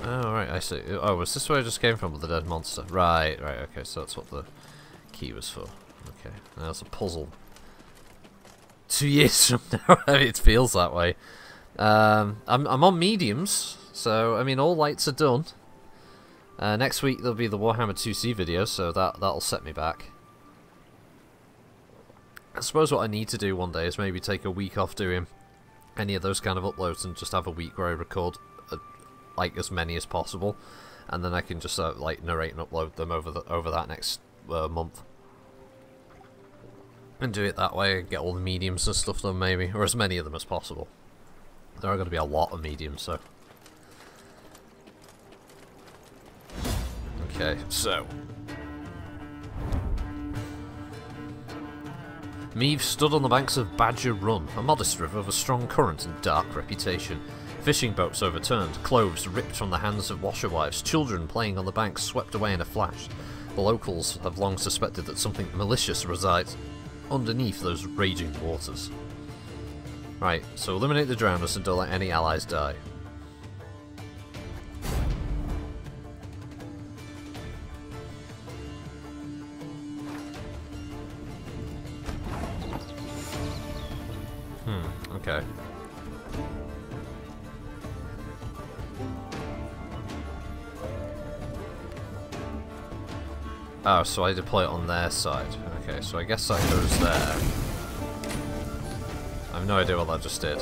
Oh, right, I see. Oh, was this where I just came from with the dead monster? Right, okay, so that's what the key was for. Okay, now that's a puzzle. 2 years from now, I mean, it feels that way. I'm on mediums, so I mean all lights are done. Next week there'll be the Warhammer 2C video, so that'll set me back. I suppose what I need to do one day is maybe take a week off doing any of those kind of uploads and just have a week where I record like as many as possible, and then I can just like narrate and upload them over that next month. And do it that way and get all the mediums and stuff done, maybe, or as many of them as possible. There are going to be a lot of mediums, so. Okay, so. Meave stood on the banks of Badger Run, a modest river of a strong current and dark reputation. Fishing boats overturned, clothes ripped from the hands of washerwives, children playing on the banks swept away in a flash. The locals have long suspected that something malicious resides underneath those raging waters. Right, so eliminate the drowners and don't let any allies die. Okay. Oh, so I deploy it on their side. Okay, so I guess that goes there. I have no idea what that just did.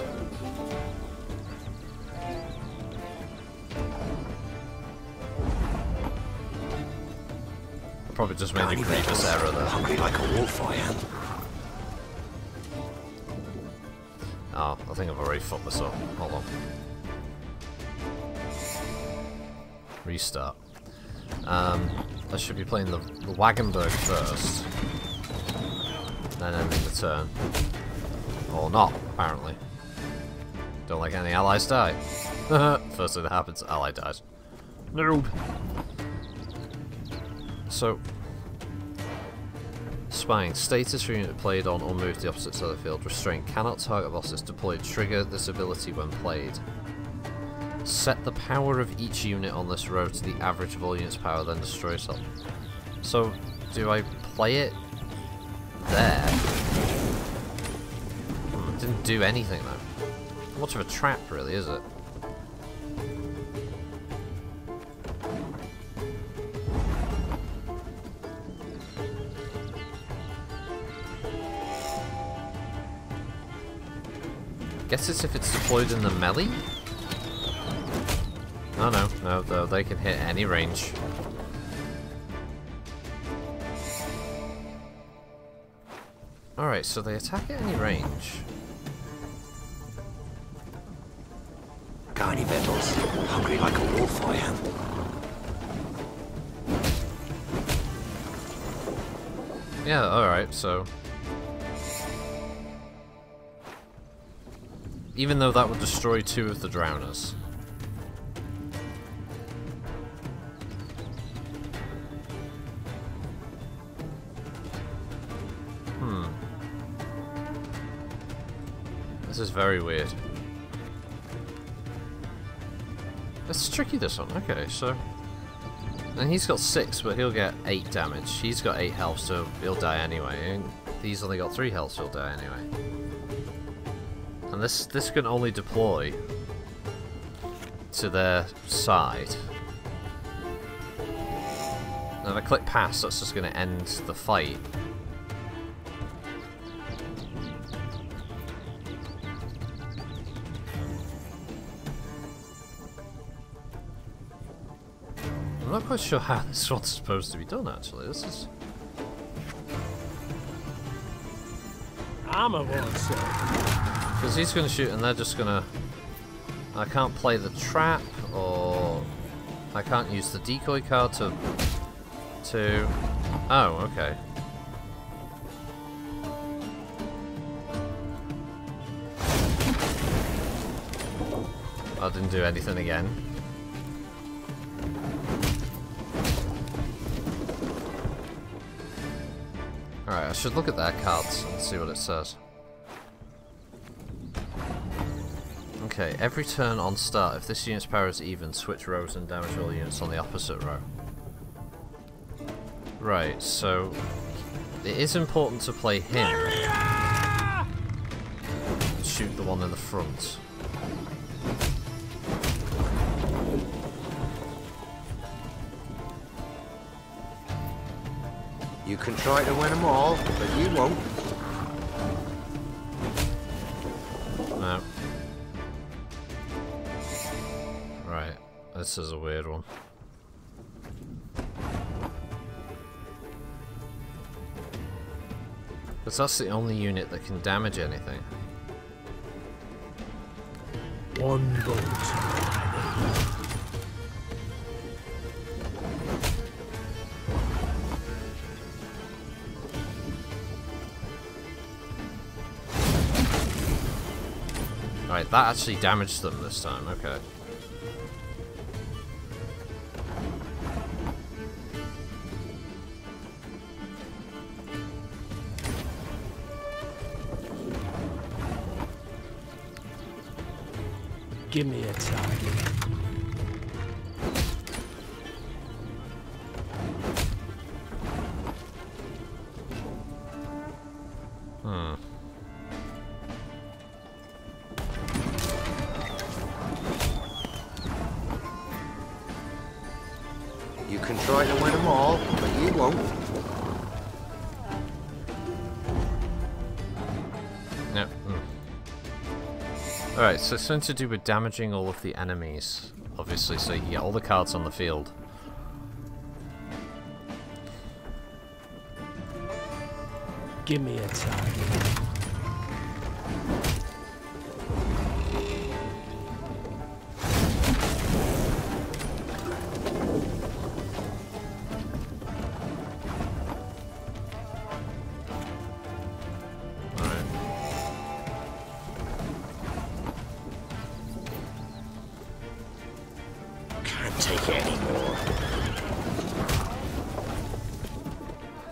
I probably just made a grievous error there. Hungry like a wolf, I am. Oh, I think I've already fucked this up. Hold on. Restart. I should be playing the Wagenberg first. Then ending the turn. Or not, apparently. Don't like any allies die. First thing that happens, ally dies. Noob! So... Spying. Status for unit played on or moved to the opposite side of the field. Restraint. Cannot target bosses. Deployed. Trigger this ability when played. Set the power of each unit on this row to the average of all units' power, then destroy itself. So, do I play it there? It didn't do anything though. Not much of a trap really, is it? Guess it's if it's deployed in the melee? Oh no, they can hit any range. Alright, so they attack at any range. Got any victuals? Hungry like a wolf, I am. Yeah, alright, so... Even though that would destroy 2 of the drowners. This is very weird. It's tricky, this one. Okay, so... And he's got 6, but he'll get 8 damage. He's got 8 health, so he'll die anyway. And he's only got 3 health, so he'll die anyway. And this can only deploy to their side. Now if I click pass, that's just going to end the fight. I'm not quite sure how this one's supposed to be done, actually. This is... I'm a monster. Because he's going to shoot and they're just going to... I can't play the trap, or... I can't use the decoy card to... Oh, okay. I didn't do anything again. Alright, I should look at their cards and see what it says. Okay, every turn on start, if this unit's power is even, switch rows and damage all units on the opposite row. Right, so it is important to play him. Shoot the one in the front. You can try to win them all, but you won't. No. Right, this is a weird one. Because that's the only unit that can damage anything. One vote. Right, that actually damaged them this time, okay. Give me a target. You can try to win them all, but you won't. Yep. Alright, so it's something to do with damaging all of the enemies, obviously, so you can get all the cards on the field. Give me a target.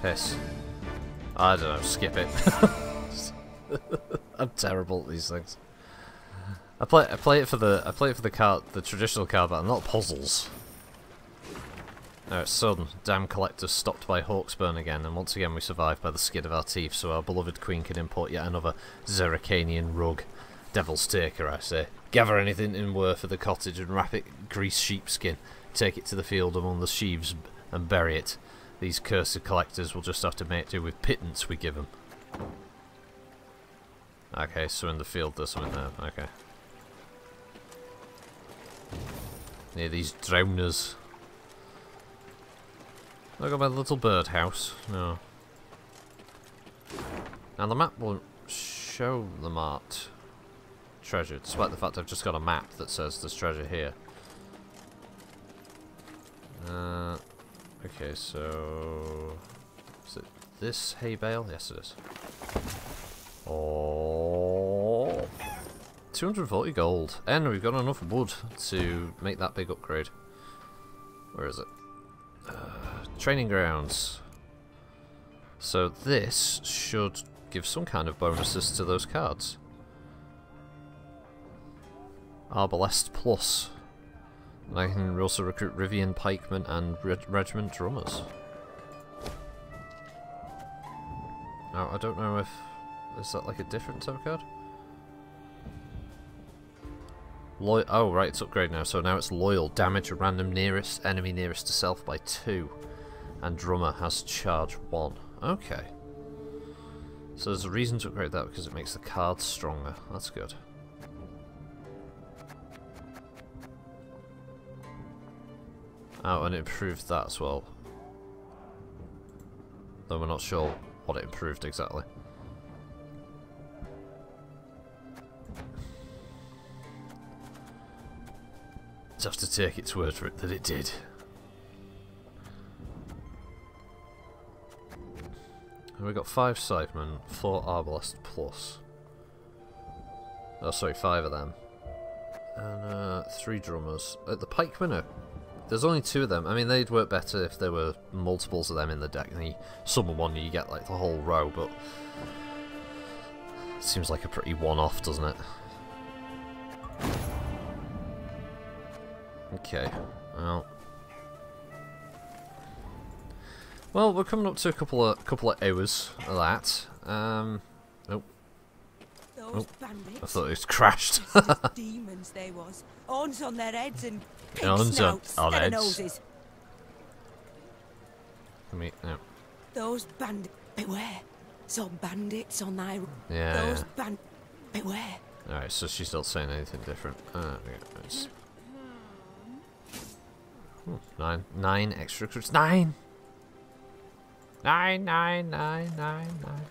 Piss. I don't know, skip it. I'm terrible at these things. I play it for the card, the traditional card battle, not puzzles. Alright, son, damn collectors stopped by Hawksburn again, and once again we survived by the skin of our teeth, so our beloved queen can import yet another Zeracanian rug. Devil's taker, I say. Gather anything in worth for the cottage and wrap it in greased sheepskin. Take it to the field among the sheaves and bury it. These cursed collectors will just have to make do with pittance we give them. Okay, so in the field there's something there. Okay. Near these drowners. Look at my little birdhouse. No. Now the map won't show the marked treasure, despite the fact I've just got a map that says there's treasure here. Okay, so... is it this hay bale? Yes, it is. Oh, 240 gold. And we've got enough wood to make that big upgrade. Where is it? Training grounds. So this should give some kind of bonuses to those cards. Arbalest Plus. And I can also recruit Rivian pikemen and regiment drummers. Now, I don't know if... is that like a different type of card? Oh, right, it's upgraded now. So now it's loyal. Damage a random enemy nearest to self by 2. And drummer has charge 1. Okay. So there's a reason to upgrade that because it makes the cards stronger. That's good. Oh, and it improved that as well. Though we're not sure what it improved exactly. Just have to take its word for it that it did. And we got 5 scythemen, 4 arbalest plus. Oh, sorry, 5 of them. And 3 drummers. The pikemen are... there's only 2 of them. I mean, they'd work better if there were multiples of them in the deck. And you summon one, you get like the whole row, but it seems like a pretty one-off, doesn't it? Okay. Well, we're coming up to a couple of hours of that. Nope. Oh, I thought it was crashed. Demons they was. Horns on their heads and Horns on heads. noses. No. Those bandits, beware. Some bandits on thy... Yeah. Those bandits, beware. Alright, so she's not saying anything different. Nice. 9 extra recruits. 9! 9, 9, 9, 9, 9.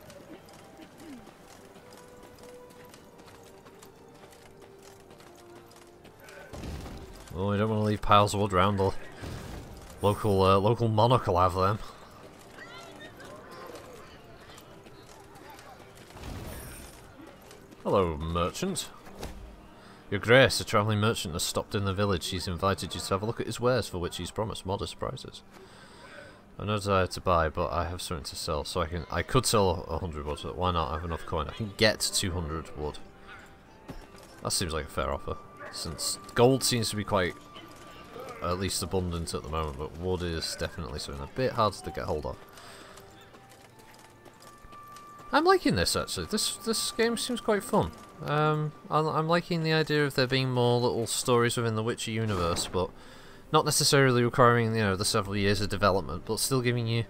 Oh, we don't want to leave piles of wood around. The local monarch will have them. Hello, merchant. Your Grace, a travelling merchant has stopped in the village. He's invited you to have a look at his wares, for which he's promised modest prices. I have no desire to buy, but I have something to sell, so I could sell 100 wood. So why not? I have enough coin. I can get 200 wood. That seems like a fair offer, since gold seems to be quite, at least abundant at the moment, but wood is definitely something a bit harder to get hold of. I'm liking this actually. This game seems quite fun. I'm liking the idea of there being more little stories within the Witcher universe, but not necessarily requiring, you know, the several years of development, but still giving you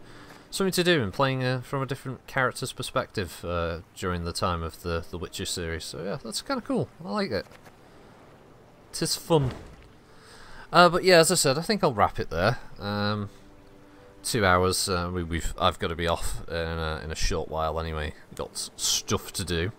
something to do and playing from a different character's perspective during the time of the Witcher series. So yeah, that's kind of cool. I like it. It's fun. But yeah, as I said, I think I'll wrap it there. 2 hours. I've got to be off in a short while anyway. Got stuff to do.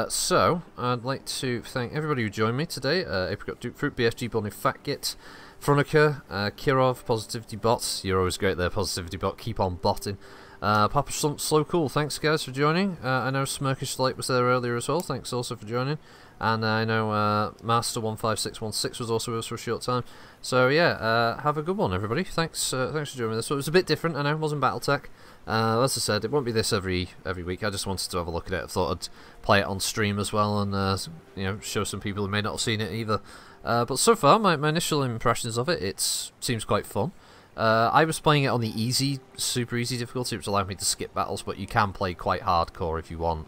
So I'd like to thank everybody who joined me today. Apricot Duke Fruit, BFG Bonnie Fatgit, Thronebreaker, Kirov, Positivity Bots. You're always great there, Positivity Bot. Keep on botting. Papa Slump, Slow Cool. Thanks guys for joining. I know Smirkish Light was there earlier as well. Thanks also for joining. And I know Master 15616 was also with us for a short time. So yeah, have a good one, everybody. Thanks for joining this. So it was a bit different. I know it wasn't BattleTech. As I said, it won't be this every week. I just wanted to have a look at it. I thought I'd play it on stream as well, and you know, show some people who may not have seen it either. But so far, my initial impressions of it seems quite fun. I was playing it on the easy, super easy difficulty, which allowed me to skip battles, but you can play quite hardcore if you want,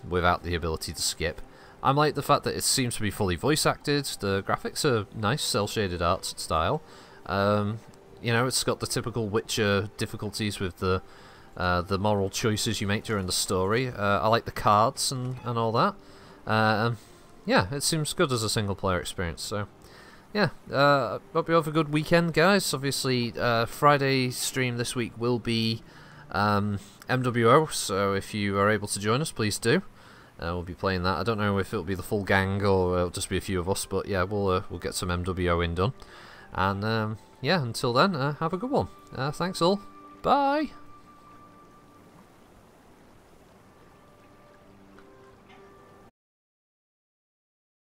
without the ability to skip. I like the fact that it seems to be fully voice acted. The graphics are nice, cel-shaded art style. You know, it's got the typical Witcher difficulties with the moral choices you make during the story. I like the cards and all that. Yeah, it seems good as a single player experience. So yeah, hope you have a good weekend, guys. Obviously, Friday stream this week will be MWO, so if you are able to join us, please do. We'll be playing that. I don't know if it'll be the full gang or it'll just be a few of us, but yeah, we'll get some MWO in done. And yeah, until then, have a good one. Thanks all. Bye.